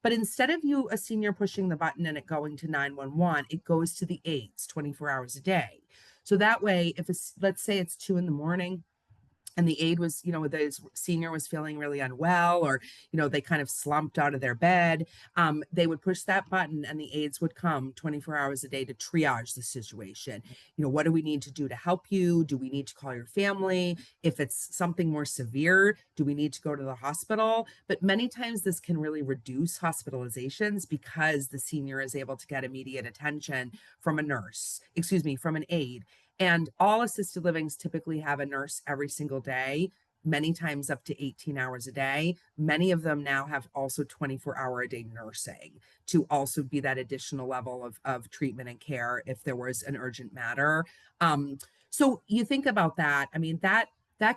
But instead of you, a senior, pushing the button and it going to 911, it goes to the aides 24 hours a day. So that way, if it's, let's say it's 2 in the morning, and the aide was, the senior was feeling really unwell, or they kind of slumped out of their bed, they would push that button and the aides would come 24 hours a day to triage the situation. What do we need to do to help you? Do we need to call your family? If it's something more severe, do we need to go to the hospital? But many times this can really reduce hospitalizations because the senior is able to get immediate attention from a nurse, excuse me, from an aide. And all assisted livings typically have a nurse every single day, many times up to 18 hours a day. Many of them now have also 24-hour-a-day nursing to also be that additional level of treatment and care if there was an urgent matter. So you think about that. I mean, that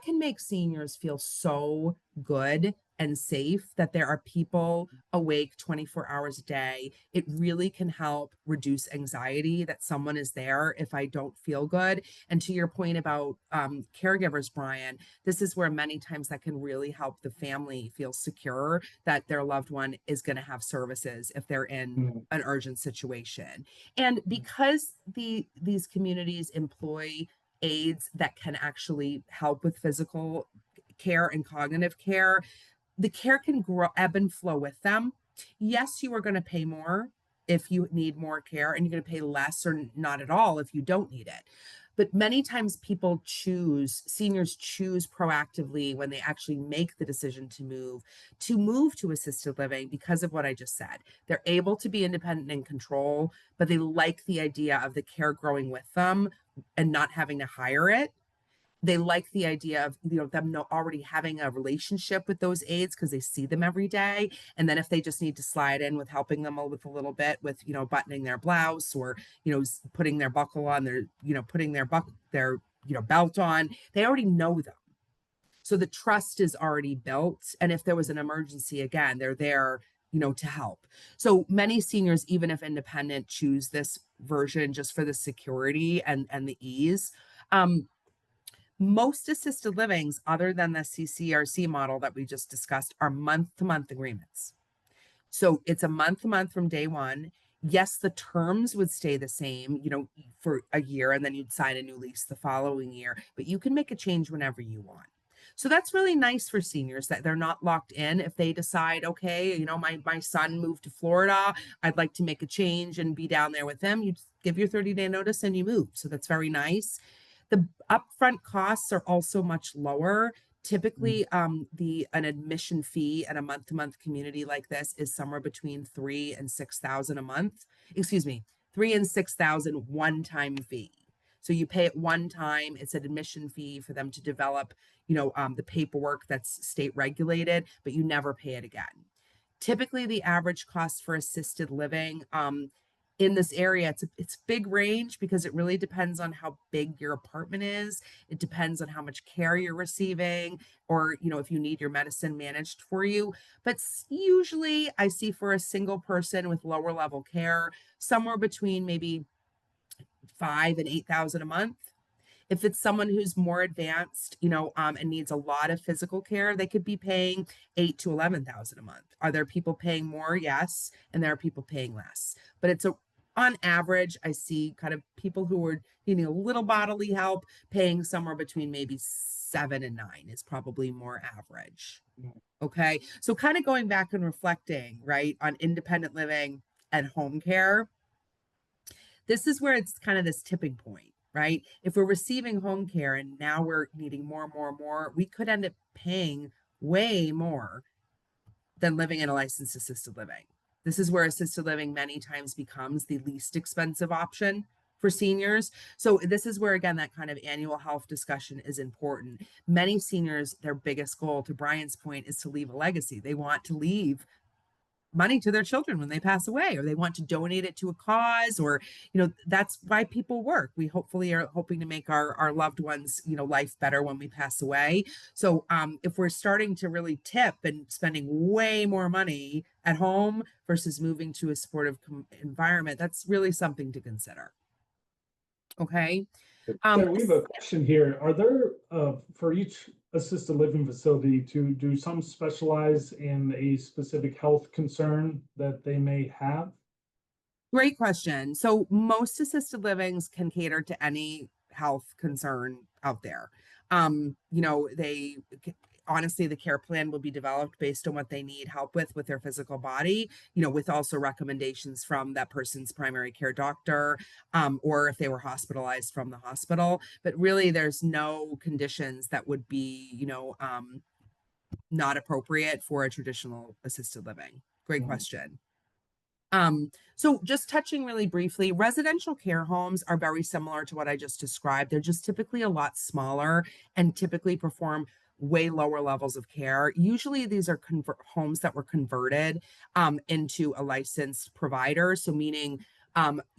can make seniors feel so good and safe that there are people awake 24 hours a day. It really can help reduce anxiety that someone is there if I don't feel good. And to your point about caregivers, Bryan, this is where many times that can really help the family feel secure that their loved one is going to have services if they're in Mm. an urgent situation. And because these communities employ aides that can actually help with physical care and cognitive care, the care can grow, ebb and flow with them. Yes, you are going to pay more if you need more care, and you're going to pay less or not at all if you don't need it. But many times seniors choose proactively when they actually make the decision to move to assisted living because of what I just said. They're able to be independent and control, but they like the idea of the care growing with them and not having to hire it. They like the idea of them already having a relationship with those aides because they see them every day. And then if they just need to slide in with helping them with a little bit with buttoning their blouse, or putting their buckle on, their putting their belt on, they already know them. So the trust is already built, and if there was an emergency, again, they're there to help. So many seniors, even if independent, choose this version just for the security and the ease. Most assisted livings, other than the CCRC model that we just discussed, are month-to-month agreements. So it's a month-to-month from day one. Yes, the terms would stay the same, for a year, and then you'd sign a new lease the following year, but you can make a change whenever you want. So that's really nice for seniors that they're not locked in. If they decide, okay, my son moved to Florida, I'd like to make a change and be down there with them, you just give your 30-day notice and you move. So that's very nice. The upfront costs are also much lower. Typically, an admission fee at a month-to-month community like this is somewhere between 3,000 and 6,000 a month. Excuse me, 3,000 and 6,000 one-time fee. So you pay it one time. It's an admission fee for them to develop, the paperwork that's state regulated, but you never pay it again. Typically, the average cost for assisted living in this area, it's big range because it really depends on how big your apartment is. It depends on how much care you're receiving, or if you need your medicine managed for you. But usually I see for a single person with lower level care, somewhere between maybe 5,000 and 8,000 a month. If it's someone who's more advanced, and needs a lot of physical care, they could be paying 8,000 to 11,000 a month. Are there people paying more? Yes, and there are people paying less. But on average, I see kind of people who are needing a little bodily help paying somewhere between maybe 7 and 9 is probably more average. Okay, so kind of going back and reflecting, right, on independent living and home care. This is where it's kind of this tipping point, right? If we're receiving home care and now we're needing more and more and more, we could end up paying way more than living in a licensed assisted living. This is where assisted living many times becomes the least expensive option for seniors. So this is where, again, that kind of annual health discussion is important. Many seniors, their biggest goal, to Bryan's point, is to leave a legacy. They want to leave money to their children when they pass away, or they want to donate it to a cause, or, that's why people work. We hopefully are hoping to make our loved ones, life better when we pass away. So if we're starting to really tip and spending way more money at home versus moving to a supportive environment, that's really something to consider. Okay. Sarah, we have a question here. Are there, for each assisted living facility, do some specialize in a specific health concern that they may have? Great question. So most assisted livings can cater to any health concern out there. They honestly, the care plan will be developed based on what they need help with their physical body, with also recommendations from that person's primary care doctor, or if they were hospitalized, from the hospital. But really, there's no conditions that would be, not appropriate for a traditional assisted living. Great question. So just touching really briefly, residential care homes are very similar to what I just described. They're just typically a lot smaller and typically perform way lower levels of care. Usually these are homes that were converted into a licensed provider. So meaning,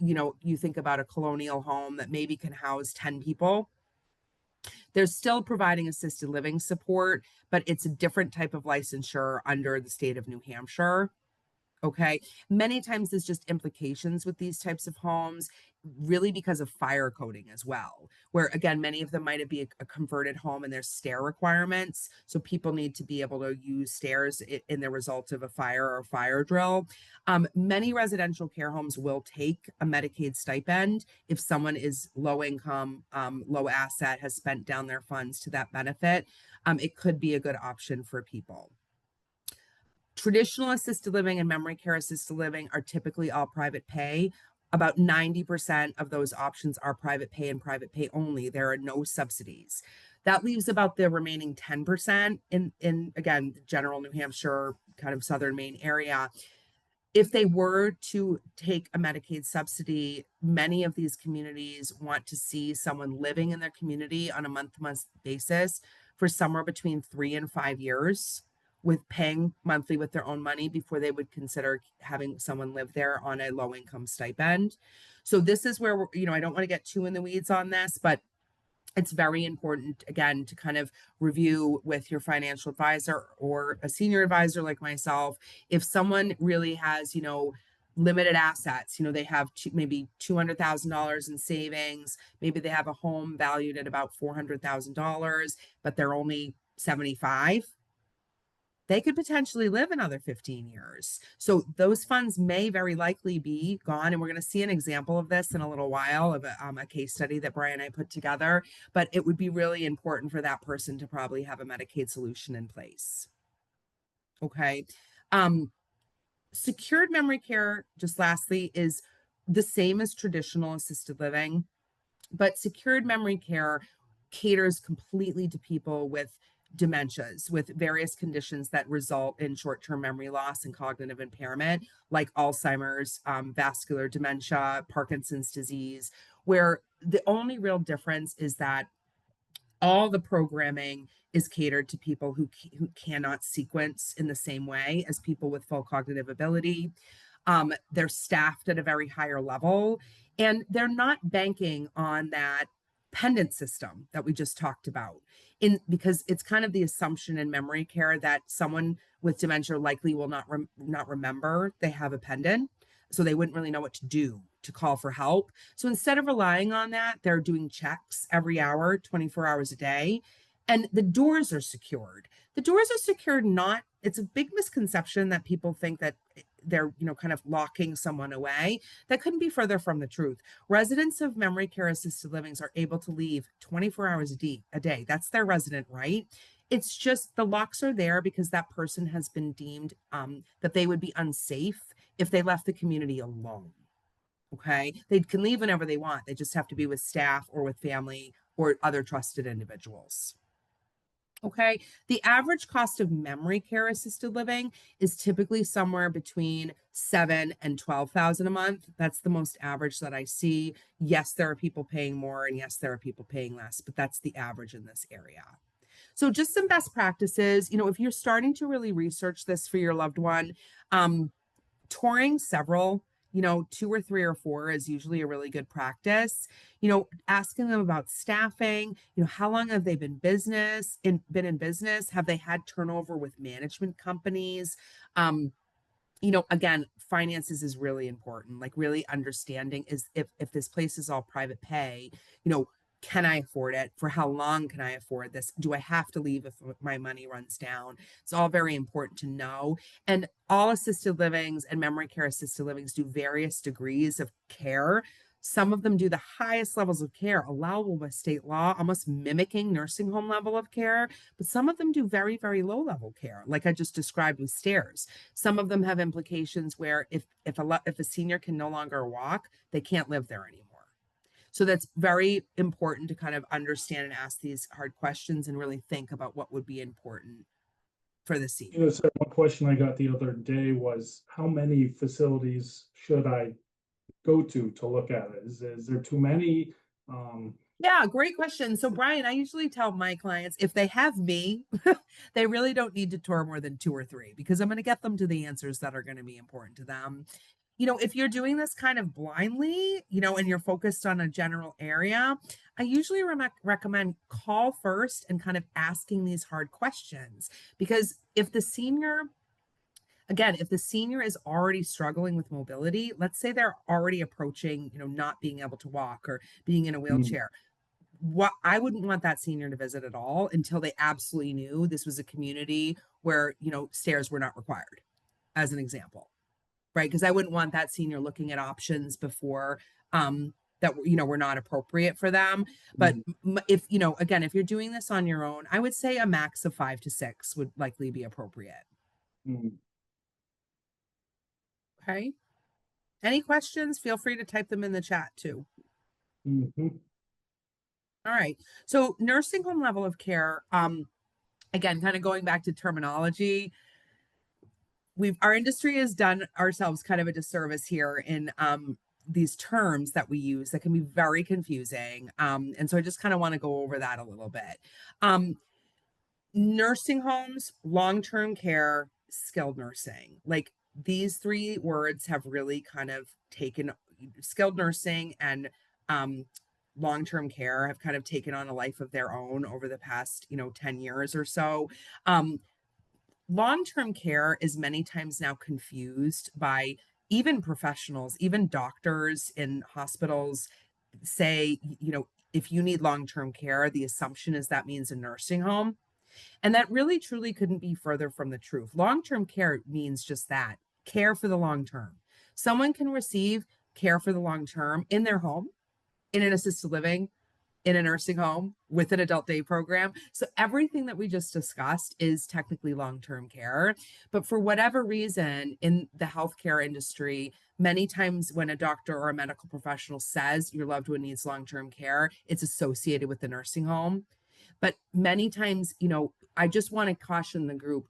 you think about a colonial home that maybe can house 10 people. They're still providing assisted living support, but it's a different type of licensure under the state of New Hampshire. Okay. Many times there's just implications with these types of homes, really because of fire coding as well, where again, many of them might be a converted home and there's stair requirements. So people need to be able to use stairs in the result of a fire or fire drill. Many residential care homes will take a Medicaid stipend if someone is low income, low asset, has spent down their funds to that benefit. It could be a good option for people. Traditional assisted living and memory care assisted living are typically all private pay. About 90% of those options are private pay and private pay only. There are no subsidies. That leaves about the remaining 10% in again, general New Hampshire, kind of southern Maine area. If they were to take a Medicaid subsidy, many of these communities want to see someone living in their community on a month-to-month basis for somewhere between 3 and 5 years, with paying monthly with their own money before they would consider having someone live there on a low income stipend. So this is where I don't want to get too in the weeds on this, but it's very important, again, to kind of review with your financial advisor or a senior advisor like myself. If someone really has, limited assets, they have maybe $200,000 in savings, maybe they have a home valued at about $400,000, but they're only 75, they could potentially live another 15 years. So those funds may very likely be gone. And we're going to see an example of this in a little while of a case study that Bryan and I put together. But it would be really important for that person to probably have a Medicaid solution in place. Okay. Secured memory care, just lastly, is the same as traditional assisted living, but secured memory care caters completely to people with dementias, with various conditions that result in short-term memory loss and cognitive impairment, like Alzheimer's, vascular dementia, Parkinson's disease, where the only real difference is that all the programming is catered to people who cannot sequence in the same way as people with full cognitive ability. They're staffed at a very higher level, and they're not banking on that pendant system that we just talked about, because it's kind of the assumption in memory care that someone with dementia likely will not remember they have a pendant, so they wouldn't really know what to do to call for help. So instead of relying on that, they're doing checks every hour, 24 hours a day, and the doors are secured. The doors are secured, not, it's a big misconception that people think that they're, kind of locking someone away. That couldn't be further from the truth. Residents of memory care assisted livings are able to leave 24 hours a day. That's their resident right. It's just the locks are there because that person has been deemed that they would be unsafe if they left the community alone. Okay. They can leave whenever they want. They just have to be with staff or with family or other trusted individuals. Okay. The average cost of memory care assisted living is typically somewhere between $7,000 and $12,000 a month. That's the most average that I see. Yes, there are people paying more, and yes, there are people paying less, but that's the average in this area. So just some best practices, if you're starting to really research this for your loved one, touring several, 2 or 3 or 4 is usually a really good practice. Asking them about staffing, how long have they been in business? Have they had turnover with management companies? Um, again, finances is really important. Like really understanding is if this place is all private pay, you know, can I afford it? For how long can I afford this? Do I have to leave if my money runs down? It's all very important to know. And all assisted livings and memory care assisted livings do various degrees of care. Some of them do the highest levels of care allowable by state law, almost mimicking nursing home level of care. But some of them do very, very low level care, like I just described with stairs. Some of them have implications where if a senior can no longer walk, they can't live there anymore. So that's very important to kind of understand and ask these hard questions and really think about what would be important for the senior. So one question I got the other day was, how many facilities should I go to look at it? Is there too many? Yeah, great question. So, Brian, I usually tell my clients if they have me, they really don't need to tour more than 2 or 3 because I'm going to get them to the answers that are going to be important to them. If you're doing this kind of blindly, and you're focused on a general area, I usually recommend call first and kind of asking these hard questions. Because if the senior is already struggling with mobility, let's say they're already approaching, not being able to walk or being in a Mm, wheelchair, what I wouldn't want that senior to visit at all until they absolutely knew this was a community where, stairs were not required, as an example, right? Because I wouldn't want that senior looking at options before that were not appropriate for them. But mm, if again, if you're doing this on your own, I would say a max of 5 to 6 would likely be appropriate. mm, Okay. Any questions? Feel free to type them in the chat too. mhm, All right. So nursing home level of care, again, kind of going back to terminology, our industry has done ourselves kind of a disservice here in these terms that we use that can be very confusing. And so I just kind of want to go over that a little bit. Um, Nursing homes, long-term care, skilled nursing. Like these 3 words have really kind of taken skilled nursing and long-term care have kind of taken on a life of their own over the past, 10 years or so. Um, Long-term care is many times now confused by even professionals, even doctors in hospitals say, if you need long-term care, the assumption is that means a nursing home. And that really truly couldn't be further from the truth. Long-term care means just that, care for the long term. Someone can receive care for the long term in their home, in an assisted living, in a nursing home with an adult day program. So everything that we just discussed is technically long-term care. But for whatever reason in the healthcare industry, many times when a doctor or a medical professional says your loved one needs long-term care, it's associated with the nursing home. But many times, I just want to caution the group,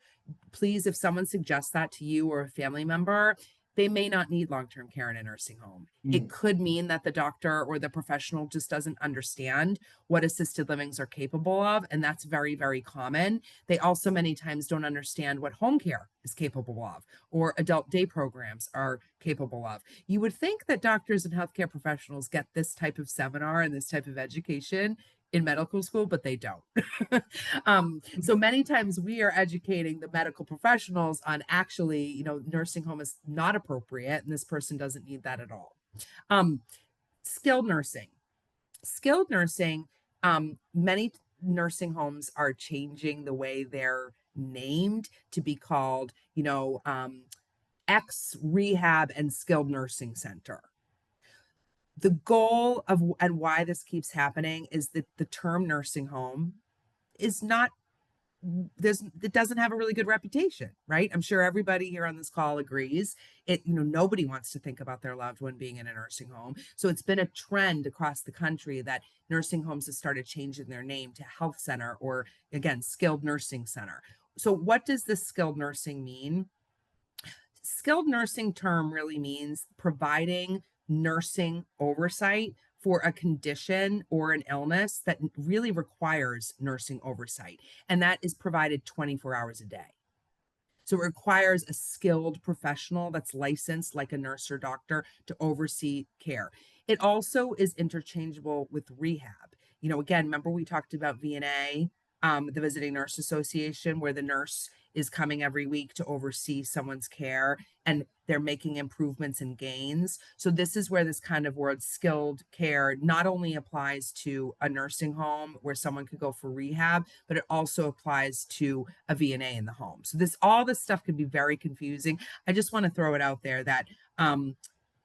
please, if someone suggests that to you or a family member, they may not need long-term care in a nursing home. It mm, could mean that the doctor or the professional just doesn't understand what assisted livings are capable of, and that's very, very common. They also many times don't understand what home care is capable of or adult day programs are capable of. You would think that doctors and healthcare professionals get this type of seminar and this type of education in medical school, but they don't. So many times we are educating the medical professionals on actually, nursing home is not appropriate and this person doesn't need that at all. Um, Skilled nursing. Skilled nursing, many nursing homes are changing the way they're named to be called, X rehab and skilled nursing center. The goal of and why this keeps happening is that the term nursing home is not it doesn't have a really good reputation, right? I'm sure everybody here on this call agrees. Nobody wants to think about their loved one being in a nursing home. So it's been a trend across the country that nursing homes have started changing their name to health center or again, skilled nursing center. So what does this skilled nursing mean? Skilled nursing term really means providing nursing oversight for a condition or an illness that really requires nursing oversight. And that is provided 24 hours a day. So it requires a skilled professional that's licensed, like a nurse or doctor, to oversee care. It also is interchangeable with rehab. Again, remember we talked about VNA, the Visiting Nurse Association, where the nurse is coming every week to oversee someone's care and they're making improvements and gains. So this is where this kind of word skilled care not only applies to a nursing home where someone could go for rehab, but it also applies to a VNA in the home. So all this stuff can be very confusing. I just want to throw it out there that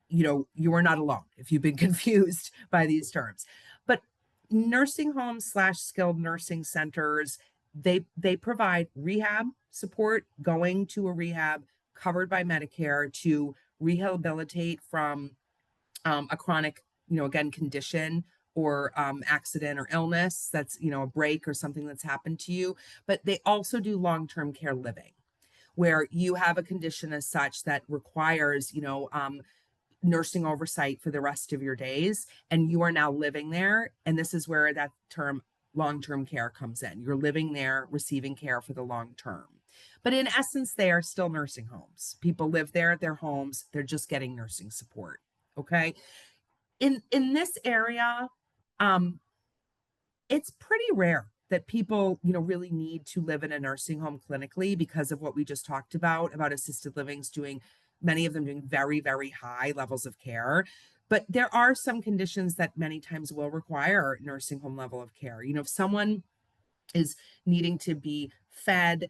you are not alone if you've been confused by these terms. But nursing homes slash skilled nursing centers, they provide rehab support, going to a rehab covered by Medicare to rehabilitate from a chronic, again, condition or accident or illness that's, a break or something that's happened to you. But they also do long-term care living where you have a condition as such that requires, nursing oversight for the rest of your days, and you are now living there. And this is where that term long-term care comes in. You're living there, receiving care for the long term. But in essence, they are still nursing homes. People live there at their homes. They're just getting nursing support. Okay. In this area, um, it's pretty rare that people, really need to live in a nursing home clinically because of what we just talked about assisted livings doing, many of them doing very, very high levels of care. But there are some conditions that many times will require nursing home level of care. If someone is needing to be fed,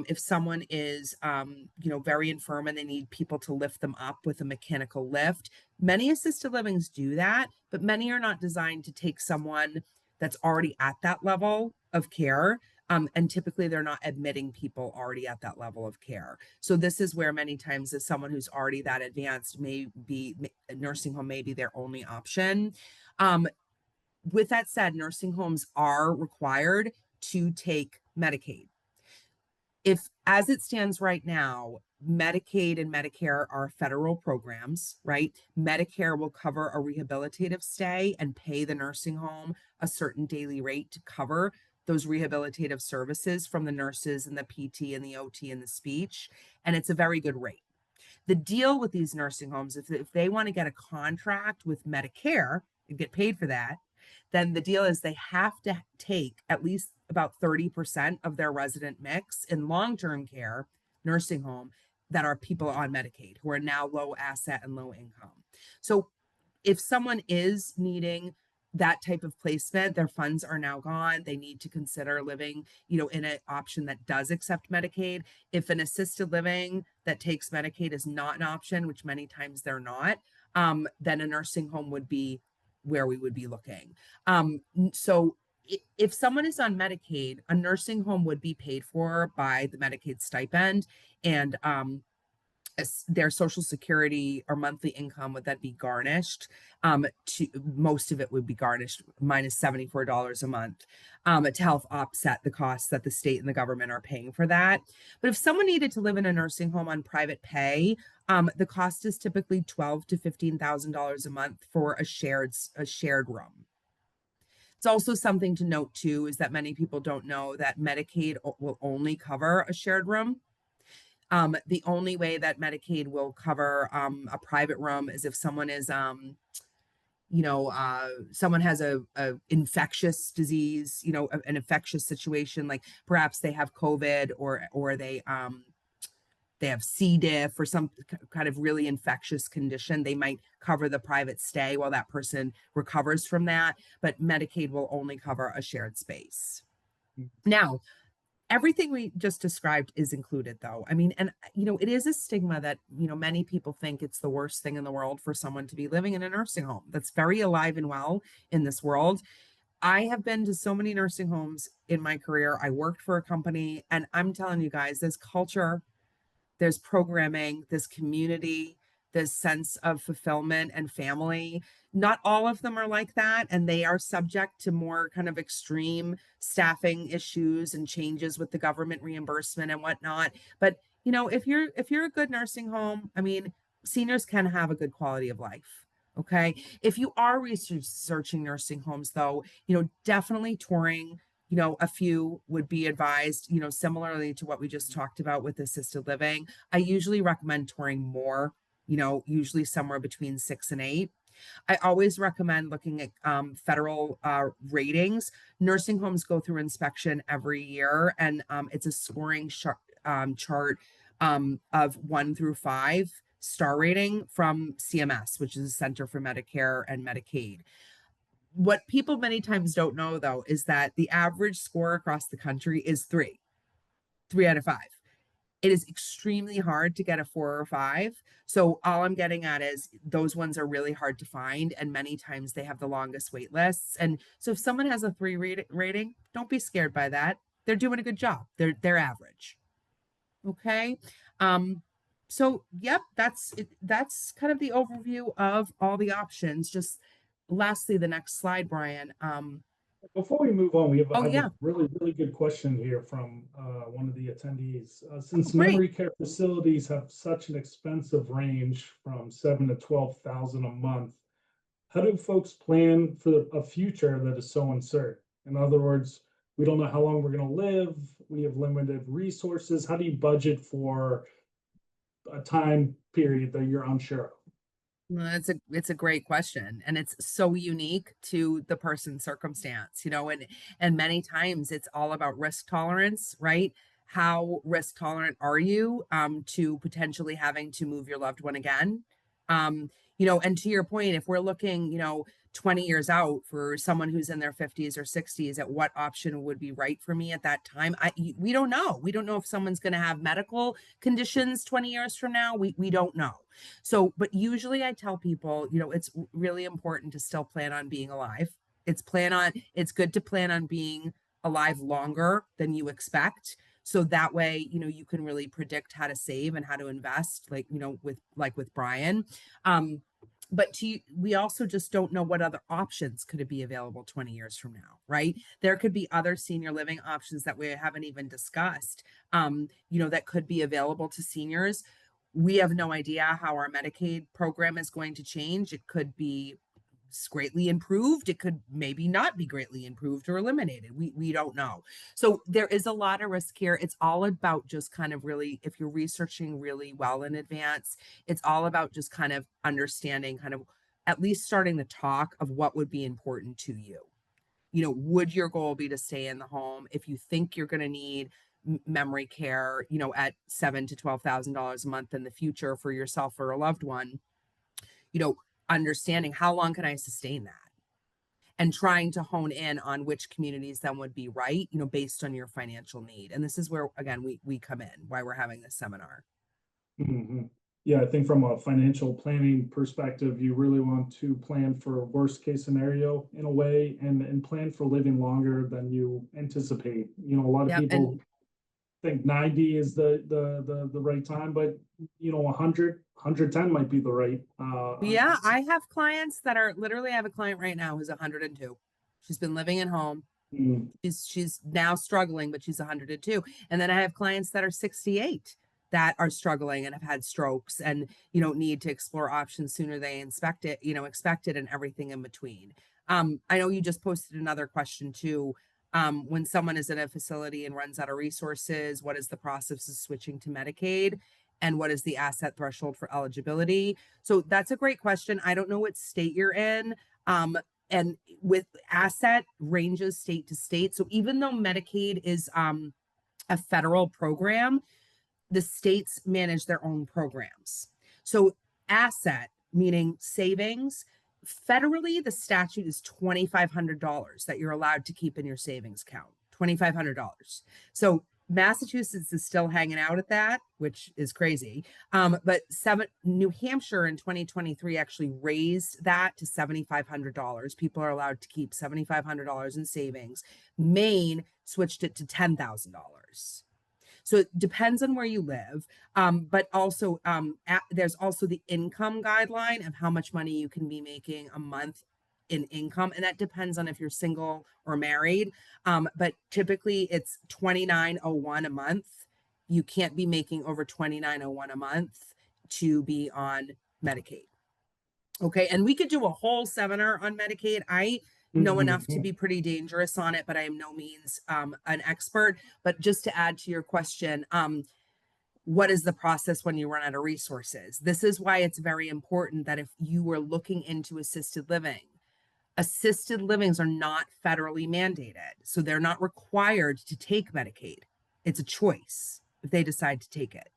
if someone is very infirm and they need people to lift them up with a mechanical lift, many assisted livings do that, but many are not designed to take someone that's already at that level of care. And typically they're not admitting people already at that level of care. So this is where many times as someone who's already that advanced, a nursing home may be their only option. With that said, nursing homes are required to take Medicaid. If, as it stands right now, Medicaid and Medicare are federal programs, right? Medicare will cover a rehabilitative stay and pay the nursing home a certain daily rate to cover those rehabilitative services from the nurses and the PT and the OT and the speech. And it's a very good rate. The deal with these nursing homes, if they want to get a contract with Medicare and get paid for that, then the deal is they have to take at least about 30% of their resident mix in long-term care nursing home that are people on Medicaid who are now low asset and low income. So if someone is needing that type of placement, their funds are now gone. They need to consider living, in an option that does accept Medicaid. If an assisted living that takes Medicaid is not an option, which many times they're not, then a nursing home would be where we would be looking. So if someone is on Medicaid, a nursing home would be paid for by the Medicaid stipend, and their Social Security or monthly income would then be garnished. To most of it would be garnished minus $74 a month to help offset the costs that the state and the government are paying for that. But if someone needed to live in a nursing home on private pay, the cost is typically $12,000 to $15,000 a month for a shared room. It's also something to note too is that many people don't know that Medicaid will only cover a shared room. The only way that Medicaid will cover a private room is if someone is, someone has a infectious disease, an infectious situation, like perhaps they have COVID or they have C. diff or some kind of really infectious condition. They might cover the private stay while that person recovers from that, but Medicaid will only cover a shared space. Now, everything we just described is included though. I mean, and it is a stigma that, many people think it's the worst thing in the world for someone to be living in a nursing home. That's very alive and well in this world. I have been to so many nursing homes in my career. I worked for a company, and I'm telling you guys, there's culture, there's programming, there's community, there's sense of fulfillment and family. Not all of them are like that, and they are subject to more kind of extreme staffing issues and changes with the government reimbursement and whatnot. But if you're a good nursing home, I mean, seniors can have a good quality of life. Okay. If you are researching nursing homes, though, definitely touring a few would be advised, similarly to what we just talked about with assisted living. I usually recommend touring more, usually somewhere between 6 and 8. I always recommend looking at federal ratings. Nursing homes go through inspection every year, and it's a scoring chart of 1 through 5 star rating from CMS, which is the Center for Medicare and Medicaid. What people many times don't know, though, is that the average score across the country is 3 out of 5. It is extremely hard to get a 4 or 5. So all I'm getting at is those ones are really hard to find, and many times they have the longest wait lists. And so if someone has a 3 rating, don't be scared by that. They're doing a good job. They're average. Okay. So yep, that's it. That's kind of the overview of all the options. Just lastly, the next slide, Brian. Before we move on, Oh have a yeah, really good question here from one of the attendees. Since great. memory care facilities have such an expensive range from 7 to 12,000 a month, how do folks plan for a future that is so uncertain? In other words, we don't know how long we're going to live. We have limited resources. How do you budget for a time period that you're unsure of? Well, it's a great question, and it's so unique to the person's circumstance, and many times it's all about risk tolerance, right? How risk tolerant are you to potentially having to move your loved one again? And to your point, if we're looking, 20 years out for someone who's in their 50s or 60s, at what option would be right for me at that time? We don't know. We don't know if someone's going to have medical conditions 20 years from now. We don't know. So, but usually I tell people, it's really important to still plan on being alive. It's good to plan on being alive longer than you expect. So that way, you can really predict how to save and how to invest, with Bryan. But we also just don't know what other options could be available 20 years from now, right? There could be other senior living options that we haven't even discussed, that could be available to seniors. We have no idea how our Medicaid program is going to change. It could be greatly improved. It could maybe not be greatly improved or eliminated. We don't know. So there is a lot of risk here. It's all about just kind of really, if you're researching really well in advance, it's all about just kind of understanding, kind of at least starting the talk of what would be important to you. Would your goal be to stay in the home? If you think you're going to need memory care, at $7,000 to $12,000 a month in the future for yourself or a loved one, you know, understanding how long can I sustain that, and trying to hone in on which communities then would be right, based on your financial need. And this is where, again, we come in, why we're having this seminar. Mhm. Yeah, I think from a financial planning perspective, you really want to plan for worst case scenario in a way, and plan for living longer than you anticipate. A lot of Yep. people And think 90 is the right time, but 100 might be the right yeah, I have clients that are literally, I have a client right now who's 102. She's been living at home. mm, She's now struggling, but she's 102. And then I have clients that are 68 that are struggling and have had strokes, and need to explore options sooner they expect it, and everything in between. I know you just posted another question too. When someone is in a facility and runs out of resources, what is the process of switching to Medicaid? And what is the asset threshold for eligibility? So that's a great question. I don't know what state you're in. And with asset ranges state to state. So even though Medicaid is a federal program, the states manage their own programs. So asset, meaning savings, federally, the statute is $2,500 that you're allowed to keep in your savings account. $2,500. So Massachusetts is still hanging out at that, which is crazy. But New Hampshire in 2023 actually raised that to $7,500. People are allowed to keep $7,500 in savings. Maine switched it to $10,000. So it depends on where you live. But also, there's also the income guideline of how much money you can be making a month in income. And that depends on if you're single or married. But typically it's 2901 a month. You can't be making over 2901 a month to be on Medicaid. Okay. And we could do a whole seminar on Medicaid. I know enough to Mhm. be pretty dangerous on it, but I am no means an expert. But just to add to your question, what is the process when you run out of resources? This is why it's very important that if you were looking into assisted livings are not federally mandated. So they're not required to take Medicaid. It's a choice if they decide to take it.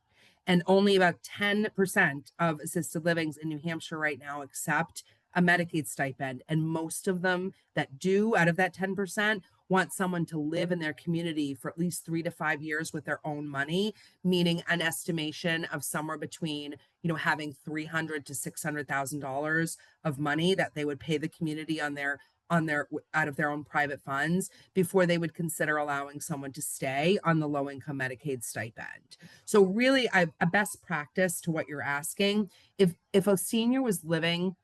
And only about 10% of assisted livings in New Hampshire right now accept a Medicaid stipend. And most of them that do, out of that 10%, want someone to live in their community for at least 3 to 5 years with their own money, meaning an estimation of somewhere between, having $300,000 to $600,000 of money that they would pay the community on their out of their own private funds before they would consider allowing someone to stay on the low income Medicaid stipend. So really, a best practice to what you're asking, if a senior was living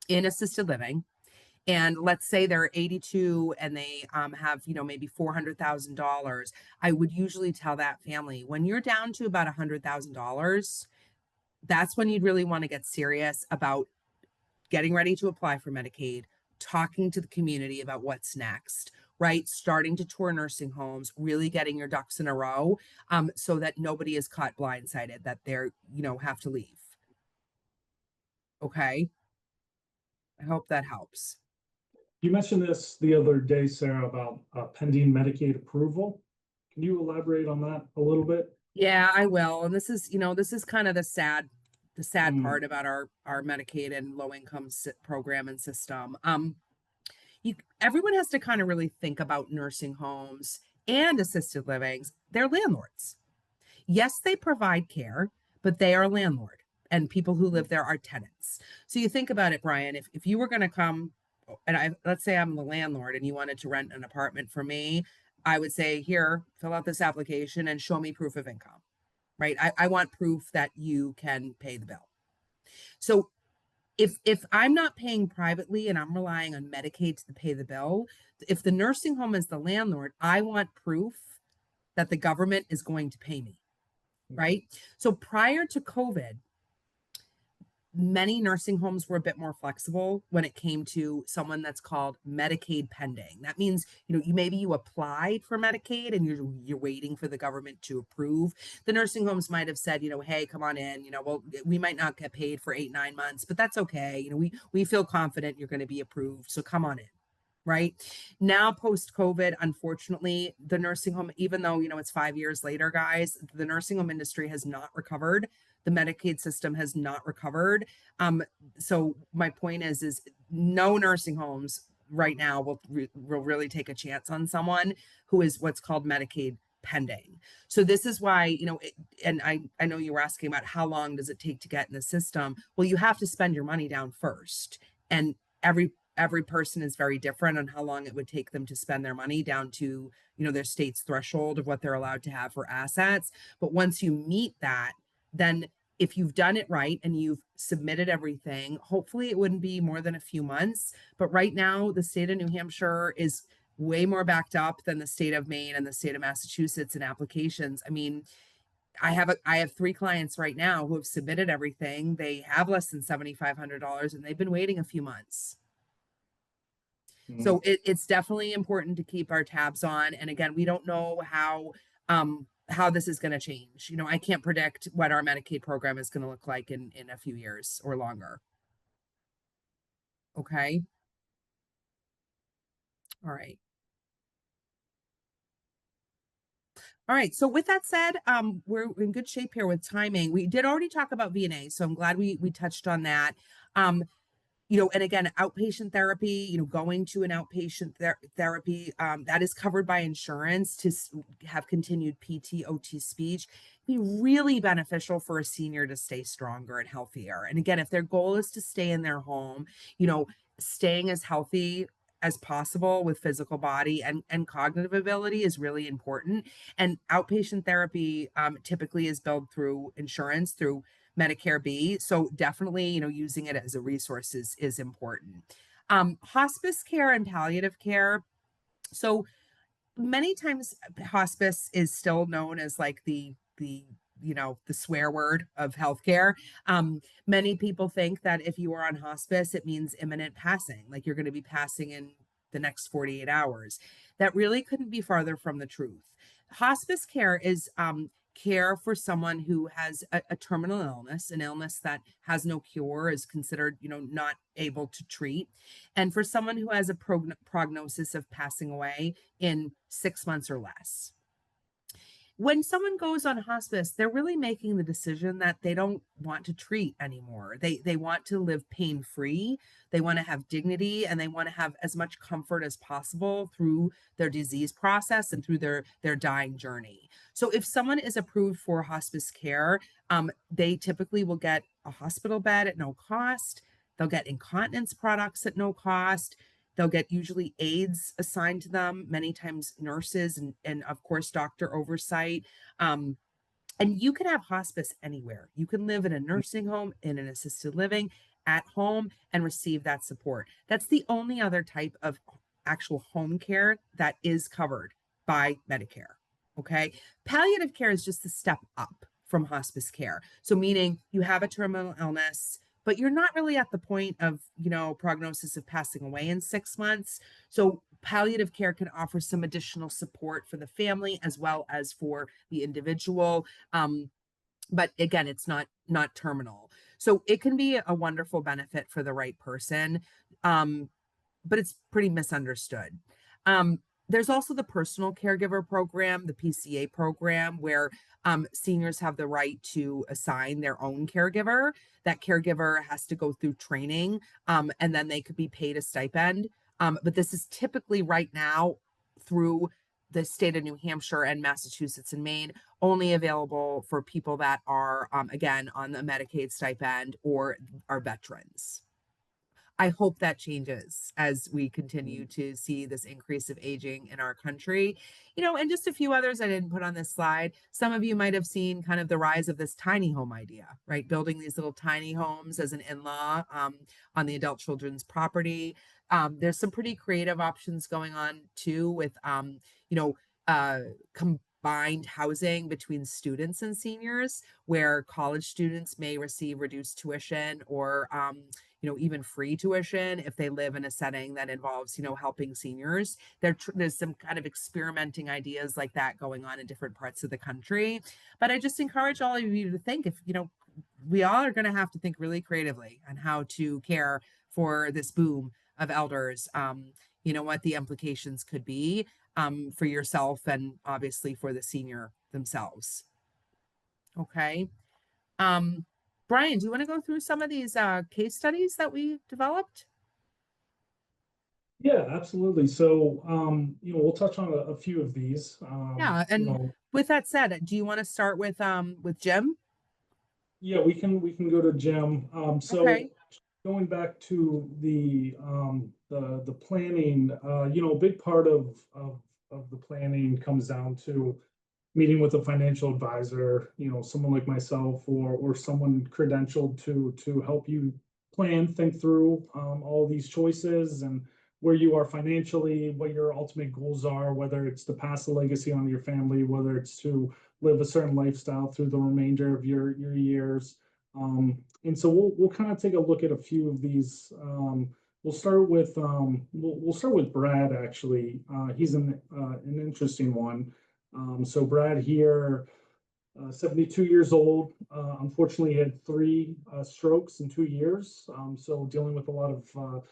in assisted living, and let's say they're 82 and they have, maybe $400,000, I would usually tell that family, when you're down to about $100,000, that's when you'd really want to get serious about getting ready to apply for Medicaid, talking to the community about what's next, right? Starting to tour nursing homes, really getting your ducks in a row, so that nobody is caught blindsided that they're, have to leave. Okay. I hope that helps. You mentioned this the other day, Sarah, about pending Medicaid approval. Can you elaborate on that a little bit? Yeah, I will. And this is kind of the sad Mm, part about our Medicaid and low income program and system. Everyone has to kind of really think about nursing homes and assisted livings. They're landlords. Yes, they provide care, but they are a landlord, and people who live there are tenants. So you think about it, Bryan, if you were going to come, and let's say I'm the landlord and you wanted to rent an apartment for me, I would say, here, fill out this application and show me proof of income, right? I want proof that you can pay the bill. So if I'm not paying privately and I'm relying on Medicaid to pay the bill, if the nursing home is the landlord, I want proof that the government is going to pay me, right? So prior to COVID, many nursing homes were a bit more flexible when it came to someone that's called Medicaid pending. That means, you applied for Medicaid and you're waiting for the government to approve. The nursing homes might have said, hey, come on in, well, we might not get paid for 8, 9 months, but that's okay. We feel confident you're going to be approved. So come on in. Right now, post COVID, unfortunately, the nursing home, even though, it's 5 years later, guys, the nursing home industry has not recovered. The Medicaid system has not recovered. So my point is no nursing homes right now will really take a chance on someone who is what's called Medicaid pending. So this is why, and I know you were asking about how long does it take to get in the system. Well, you have to spend your money down first, and every person is very different on how long it would take them to spend their money down to, their state's threshold of what they're allowed to have for assets. But once you meet that, then if you've done it right and you've submitted everything, hopefully it wouldn't be more than a few months. But right now, the state of New Hampshire is way more backed up than the state of Maine and the state of Massachusetts in applications. I mean, I have 3 clients right now who have submitted everything. They have less than $7,500 and they've been waiting a few months. mm. So it's definitely important to keep our tabs on. And again, we don't know how this is going to change. I can't predict what our Medicaid program is going to look like in a few years or longer. Okay. All right. All right. So with that said, we're in good shape here with timing. We did already talk about VNA, so I'm glad we touched on that. Um, and again, outpatient therapy, going to an outpatient therapy, that is covered by insurance to have continued PT, OT speech, be really beneficial for a senior to stay stronger and healthier. And again, if their goal is to stay in their home, staying as healthy as possible with physical body and cognitive ability is really important. And outpatient therapy typically is billed through insurance, through Medicare B. So definitely, using it as a resource is important. Hospice care and palliative care. So many times hospice is still known as like the swear word of healthcare. Many people think that if you are on hospice, it means imminent passing, like you're going to be passing in the next 48 hours. That really couldn't be farther from the truth. Hospice care is care for someone who has a terminal illness, an illness that has no cure, is considered, not able to treat, and for someone who has a prognosis of passing away in 6 months or less. When someone goes on hospice, they're really making the decision that they don't want to treat anymore. They want to live pain-free, they want to have dignity, and they want to have as much comfort as possible through their disease process and through their dying journey. So if someone is approved for hospice care, they typically will get a hospital bed at no cost. They'll get incontinence products at no cost. They'll get usually aides assigned to them, many times nurses and of course, doctor oversight. And you can have hospice anywhere. You can live in a nursing home, in an assisted living, at home, and receive that support. That's the only other type of actual home care that is covered by Medicare. Okay. Palliative care is just a step up from hospice care. So, meaning you have a terminal illness, but you're not really at the point of, prognosis of passing away in 6 months. So, palliative care can offer some additional support for the family as well as for the individual. But again, it's not terminal. So it can be a wonderful benefit for the right person. But it's pretty misunderstood. There's also the personal caregiver program, the PCA program, where seniors have the right to assign their own caregiver. That caregiver has to go through training, and then they could be paid a stipend. But this is typically right now through the state of New Hampshire and Massachusetts and Maine, only available for people that are, again, on the Medicaid stipend or are veterans. I hope that changes as we continue to see this increase of aging in our country. And just a few others I didn't put on this slide. Some of you might have seen kind of the rise of this tiny home idea, right? Building these little tiny homes as an in-law on the adult children's property. There's some pretty creative options going on too with, combined housing between students and seniors, where college students may receive reduced tuition or even free tuition if they live in a setting that involves, helping seniors. There's some kind of experimenting ideas like that going on in different parts of the country. But I just encourage all of you to think, if, we all are going to have to think really creatively on how to care for this boom of elders. What the implications could be for yourself and obviously for the senior themselves. Okay. Bryan, do you want to go through some of these case studies that we developed? Yeah, absolutely. So, we'll touch on a few of these. Yeah, and with that said, do you want to start with Jim? Yeah, we can go to Jim. Okay. Going back to the planning, a big part of the planning comes down to meeting with a financial advisor, someone like myself or someone credentialed to help you plan, think through all these choices and where you are financially, what your ultimate goals are, whether it's to pass a legacy on your family, whether it's to live a certain lifestyle through the remainder of your years. And so we'll kind of take a look at a few of these. We'll start with Brad actually. He's an interesting one. So Brad here, 72 years old, unfortunately had three strokes in 2 years. So dealing with a lot of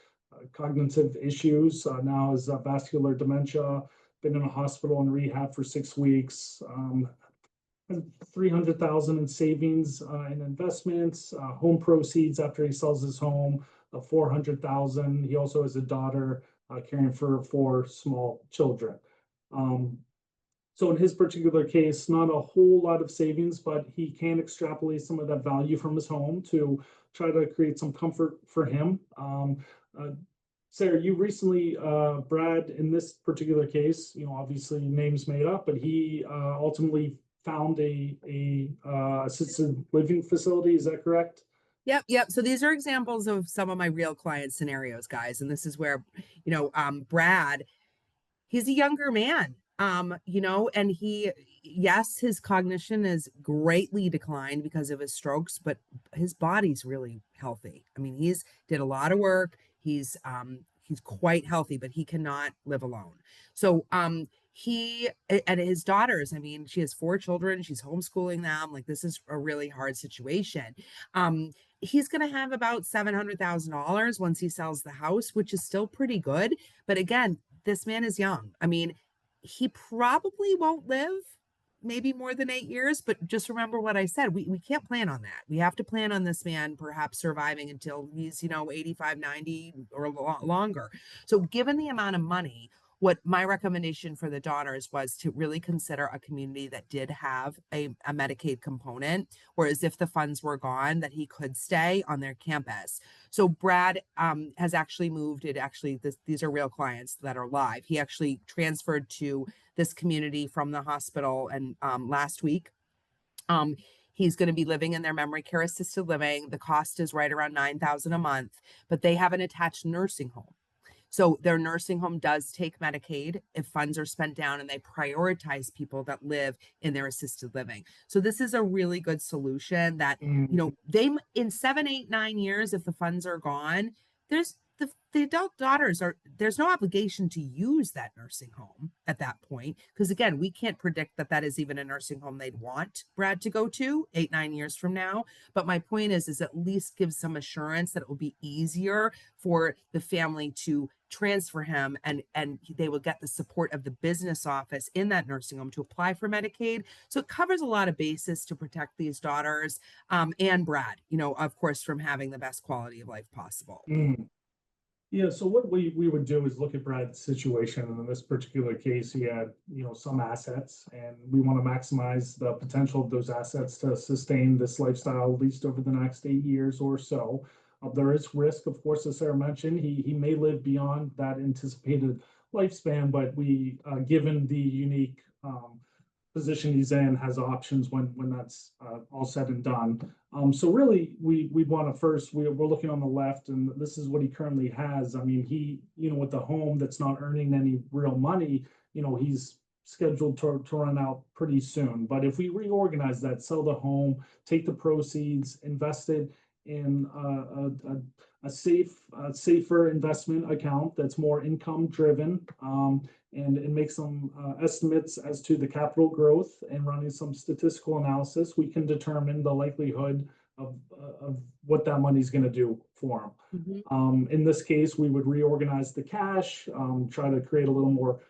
cognitive issues. Now has vascular dementia, been in a hospital and rehab for 6 weeks. 300,000 in savings and investments, home proceeds after he sells his home of 400,000. He also has a daughter caring for four small children. So in his particular case, not a whole lot of savings, but he can extrapolate some of that value from his home to try to create some comfort for him. Sarah, you recently, Brad, in this particular case, obviously names made up, but he ultimately found a assisted living facility. Is that correct? Yep. So these are examples of some of my real client scenarios, guys. And this is where, Brad, he's a younger man, and yes, his cognition is greatly declined because of his strokes, but his body's really healthy. I mean, he's did a lot of work. He's he's quite healthy, but he cannot live alone. So he and his daughters, I mean, she has 4 children, she's homeschooling them. Like, this is a really hard situation. Um, he's going to have about $700,000 once he sells the house, which is still pretty good. But again, this man is young. I mean, he probably won't live maybe more than 8 years, but just remember what I said. We can't plan on that. We have to plan on this man perhaps surviving until he's, 85, 90 or longer. So given the amount of money, what my recommendation for the daughters was to really consider a community that did have a Medicaid component, whereas if the funds were gone, that he could stay on their campus. So Brad has actually moved. These are real clients that are live. He actually transferred to this community from the hospital, and last week. Um, he's going to be living in their memory care assisted living. The cost is right around 9,000 a month, but they have an attached nursing home. So their nursing home does take Medicaid if funds are spent down, and they prioritize people that live in their assisted living. So this is a really good solution that, Mm, they in 7, 8, 9 years, if the funds are gone, the adult daughters there's no obligation to use that nursing home at that point. Because again, we can't predict that is even a nursing home they'd want Brad to go to 8, 9 years from now. But my point is at least give some assurance that it will be easier for the family to transfer him, and they will get the support of the business office in that nursing home to apply for Medicaid. So it covers a lot of bases to protect these daughters, and Brad, of course, from having the best quality of life possible. mm. Yeah, so what we would do is look at Brad's situation. And in this particular case, he had, some assets, and we want to maximize the potential of those assets to sustain this lifestyle at least over the next 8 years or so. There is risk, of course, as Sarah mentioned. He may live beyond that anticipated lifespan, but given the unique position he's in, has options when that's all said and done. So really, we want to first, we're looking on the left, and this is what he currently has. I mean, with the home that's not earning any real money, he's scheduled to run out pretty soon. But if we reorganize that, sell the home, take the proceeds, invest it in a safer investment account that's more income driven, and make some estimates as to the capital growth, and running some statistical analysis, we can determine the likelihood of what that money's going to do for them. Mhm. In this case, we would reorganize the cash, try to create a little more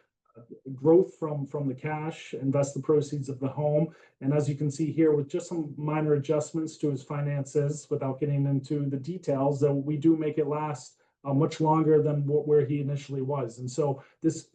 growth from the cash, invest the proceeds of the home. And as you can see here, with just some minor adjustments to his finances, without getting into the details, that we do make it last much longer than where he initially was. And so this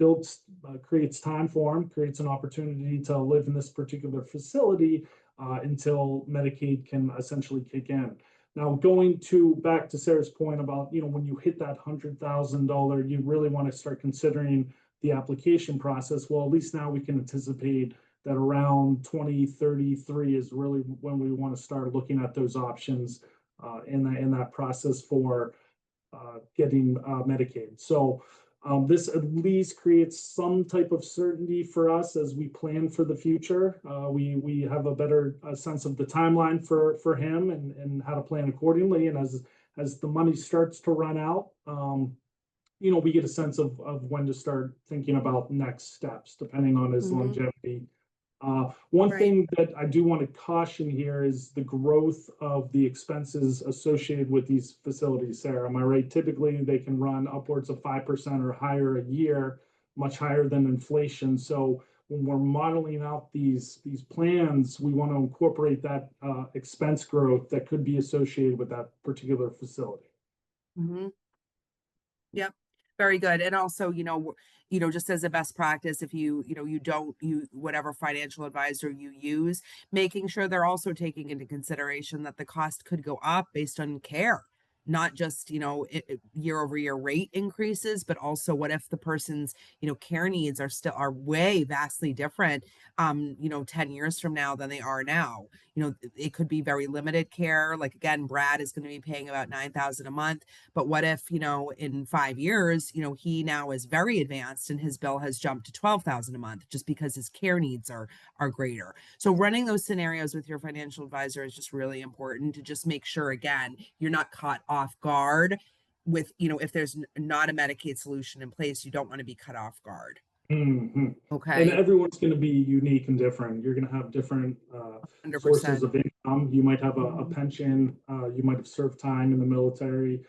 creates time for him, creates an opportunity to live in this particular facility until Medicaid can essentially kick in. Now, going back to Sarah's point about, when you hit that $100,000, you really want to start considering the application process. Well, at least now we can anticipate that around 2033 is really when we want to start looking at those options in that process for getting Medicaid. So this at least creates some type of certainty for us as we plan for the future. We have a better sense of the timeline for him, and how to plan accordingly. And as the money starts to run out, we get a sense of when to start thinking about next steps, depending on his Mhm. longevity. One Right. thing that I do want to caution here is the growth of the expenses associated with these facilities. Sarah, am I right? Typically, they can run upwards of 5% or higher a year, much higher than inflation. So when we're modeling out these plans, we want to incorporate that expense growth that could be associated with that particular facility. Mhm. Yep. Very good. And also, just as a best practice, if you don't you whatever financial advisor you use, making sure they're also taking into consideration that the cost could go up based on care, not just, year over year rate increases, but also what if the person's, care needs are way vastly different, 10 years from now than they are now. It could be very limited care. Like, again, Brad is going to be paying about 9,000 a month. But what if, in 5 years, he now is very advanced and his bill has jumped to 12,000 a month just because his care needs are greater. So running those scenarios with your financial advisor is just really important to just make sure, again, you're not caught off guard with, if there's not a Medicaid solution in place, you don't want to be cut off guard. Mhm. And Okay. everyone's going to be unique and different. You're going to have different sources 100%. of income. You might have a Mhm. pension. You might have served time in the military.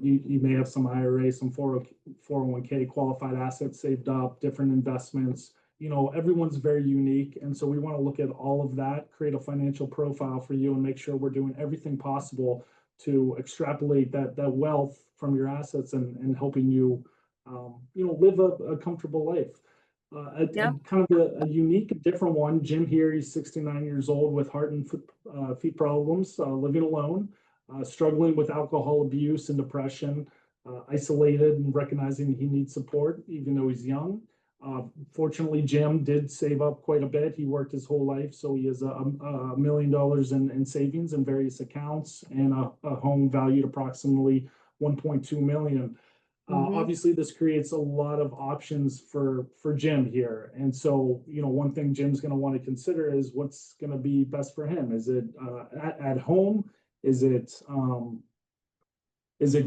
You may have some IRA, some 401k qualified assets saved up, different investments. Everyone's very unique. And so we want to look at all of that, create a financial profile for you, and make sure we're doing everything possible to extrapolate that wealth from your assets and helping you live a comfortable life. A Yep. kind of a unique, different one. Jim here, he's 69 years old with heart and feet problems, living alone, struggling with alcohol abuse and depression, isolated and recognizing he needs support, even though he's young. Fortunately, Jim did save up quite a bit. He worked his whole life, so he has $1 million in savings in various accounts and a home valued approximately 1.2 million. Hmm. Obviously, this creates a lot of options for Jim here. And so, one thing Jim's going to want to consider is what's going to be best for him. Is it at home? Is it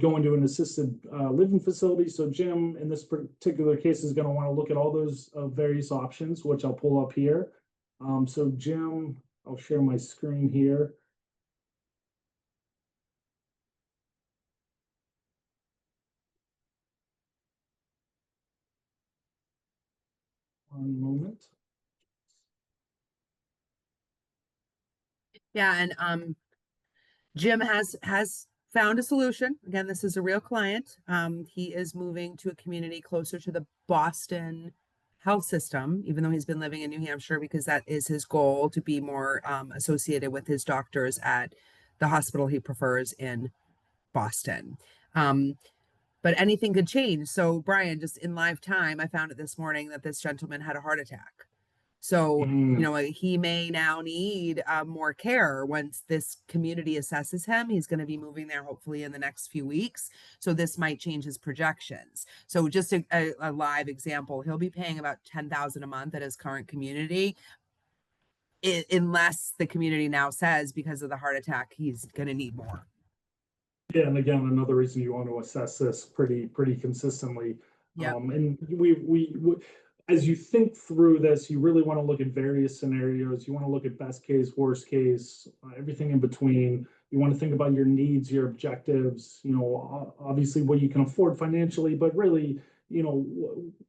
going to an assisted living facility? So Jim, in this particular case, is going to want to look at all those various options, which I'll pull up here. So Jim, I'll share my screen here. One moment. Yeah. And Jim has found a solution. Again, this is a real client. He is moving to a community closer to the Boston health system, even though he's been living in New Hampshire, because that is his goal, to be more associated with his doctors at the hospital he prefers in Boston. Um, but anything could change. So, Bryan, just in live time, I found it this morning that this gentleman had a heart attack. So, Mm. he may now need more care once this community assesses him. He's going to be moving there hopefully in the next few weeks. So this might change his projections. So just a live example, he'll be paying about 10,000 a month at his current community, unless the community now says because of the heart attack, he's going to need more. Yeah, and again, another reason you want to assess this pretty consistently. Yep. And as you think through this, you really want to look at various scenarios. You want to look at best case, worst case, everything in between. You want to think about your needs, your objectives, obviously what you can afford financially, but really,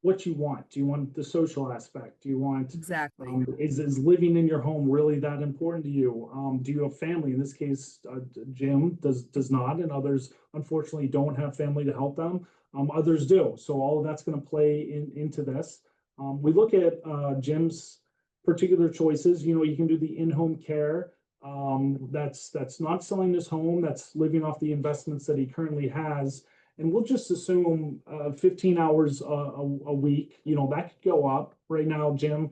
what you want. Do you want the social aspect? Do you want Exactly. is living in your home really that important to you? Do you have family? In this case, Jim does not, and others unfortunately don't have family to help them. Others do. So all of that's going to play into this. We look at Jim's particular choices. You can do the in-home care. That's not selling his home. That's living off the investments that he currently has. And we'll just assume 15 hours a week. That could go up. Right now, Jim,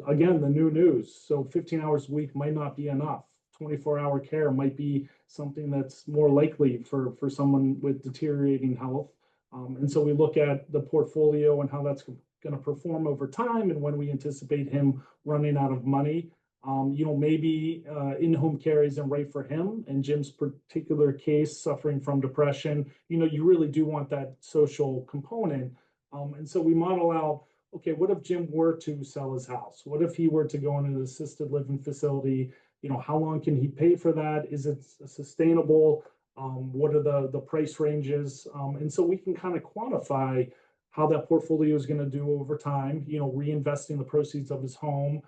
again, the new news. So 15 hours a week might not be enough. 24-hour care might be something that's more likely for someone with deteriorating health. And so we look at the portfolio and how that's going to perform over time and when we anticipate him running out of money. Maybe in-home care isn't right for him. In Jim's particular case, suffering from depression, you really do want that social component. And so we model out, okay, what if Jim were to sell his house? What if he were to go in an assisted living facility? How long can he pay for that? Is it sustainable? What are the price ranges? And so we can kind of quantify how that portfolio is going to do over time, reinvesting the proceeds of his home,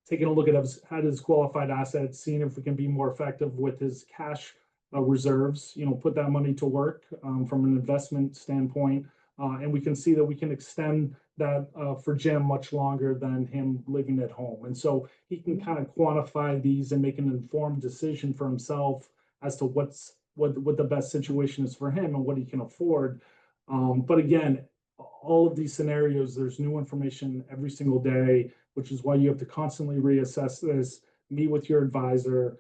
taking a look at his qualified assets, seeing if we can be more effective with his cash reserves, put that money to work from an investment standpoint. And we can see that we can extend that for Jim much longer than him living at home. And so he can kind of quantify these and make an informed decision for himself as to what the best situation is for him and what he can afford. But again, all of these scenarios, there's new information every single day, which is why you have to constantly reassess this, meet with your advisor,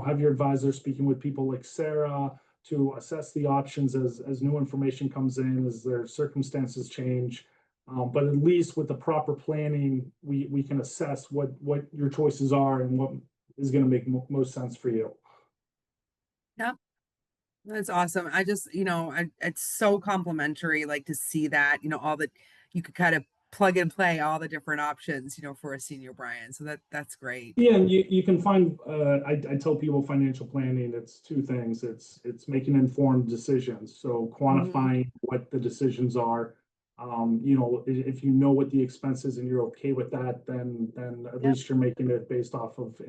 have your advisor speaking with people like Sarah to assess the options as new information comes in, as their circumstances change. But at least with the proper planning, we can assess what your choices are and what is going to make most sense for you. Yep. That's awesome. I just, it's so complimentary, like to see that, all the you could kind of plug and play all the different options, for a senior Brian. So that's great. Yeah, and you can find, I tell people financial planning, it's two things. It's making informed decisions. So Hmm. quantifying what the decisions are. If you know what the expenses and you're okay with that, then at Yep. least you're making it based off of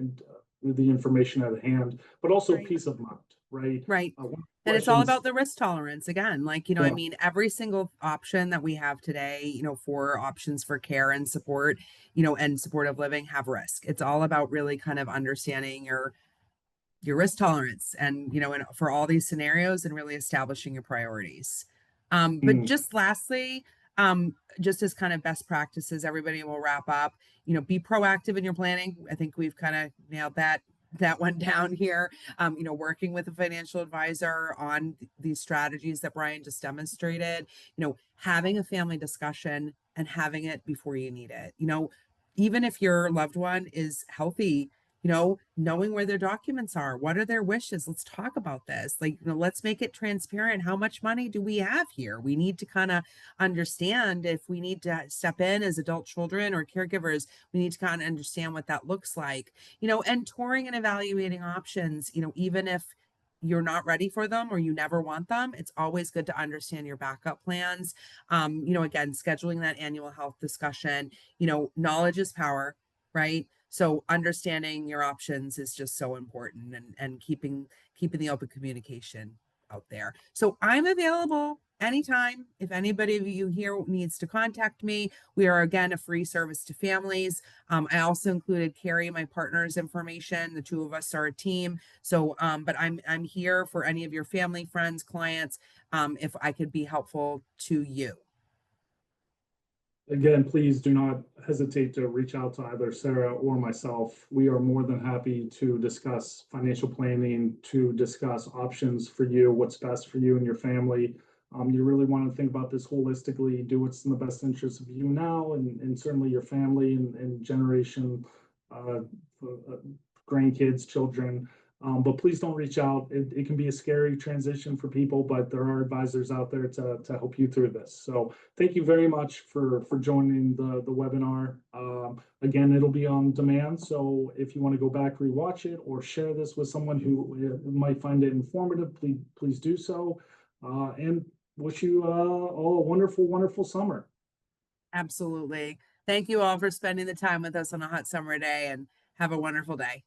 the information at hand, but also Right. peace of mind, right? Right. One of the And it's all questions, about the risk tolerance again. Like, I yeah. mean, every single option that we have today, for options for care and support, and supportive living have risk. It's all about really kind of understanding your risk tolerance and and for all these scenarios and really establishing your priorities. But Mm, just lastly, just as kind of best practices, everybody will wrap up, be proactive in your planning. I think we've kind of nailed that one down here. Working with a financial advisor on these strategies that Bryan just demonstrated, having a family discussion and having it before you need it. Even if your loved one is healthy, knowing where their documents are, what are their wishes? Let's talk about this. Like, let's make it transparent. How much money do we have here? We need to kind of understand if we need to step in as adult children or caregivers, we need to kind of understand what that looks like, and touring and evaluating options, even if you're not ready for them or you never want them, it's always good to understand your backup plans. Again, scheduling that annual health discussion, knowledge is power, right? So understanding your options is just so important, and keeping the open communication out there. So I'm available anytime. If anybody of you here needs to contact me, we are again a free service to families. I also included Carrie, my partner's information. The two of us are a team. So, but I'm here for any of your family, friends, clients, if I could be helpful to you. Again, please do not hesitate to reach out to either Sarah or myself. We are more than happy to discuss financial planning, to discuss options for you, what's best for you and your family. You really want to think about this holistically, do what's in the best interest of you now and certainly your family and generation, uh, uh, grandkids, children. But please don't reach out. It can be a scary transition for people, but there are advisors out there to help you through this. So thank you very much for joining the webinar. Again, it'll be on demand. So if you want to go back, rewatch it, or share this with someone who might find it informative, please do so. And wish you all a wonderful, wonderful summer. Absolutely. Thank you all for spending the time with us on a hot summer day, and have a wonderful day.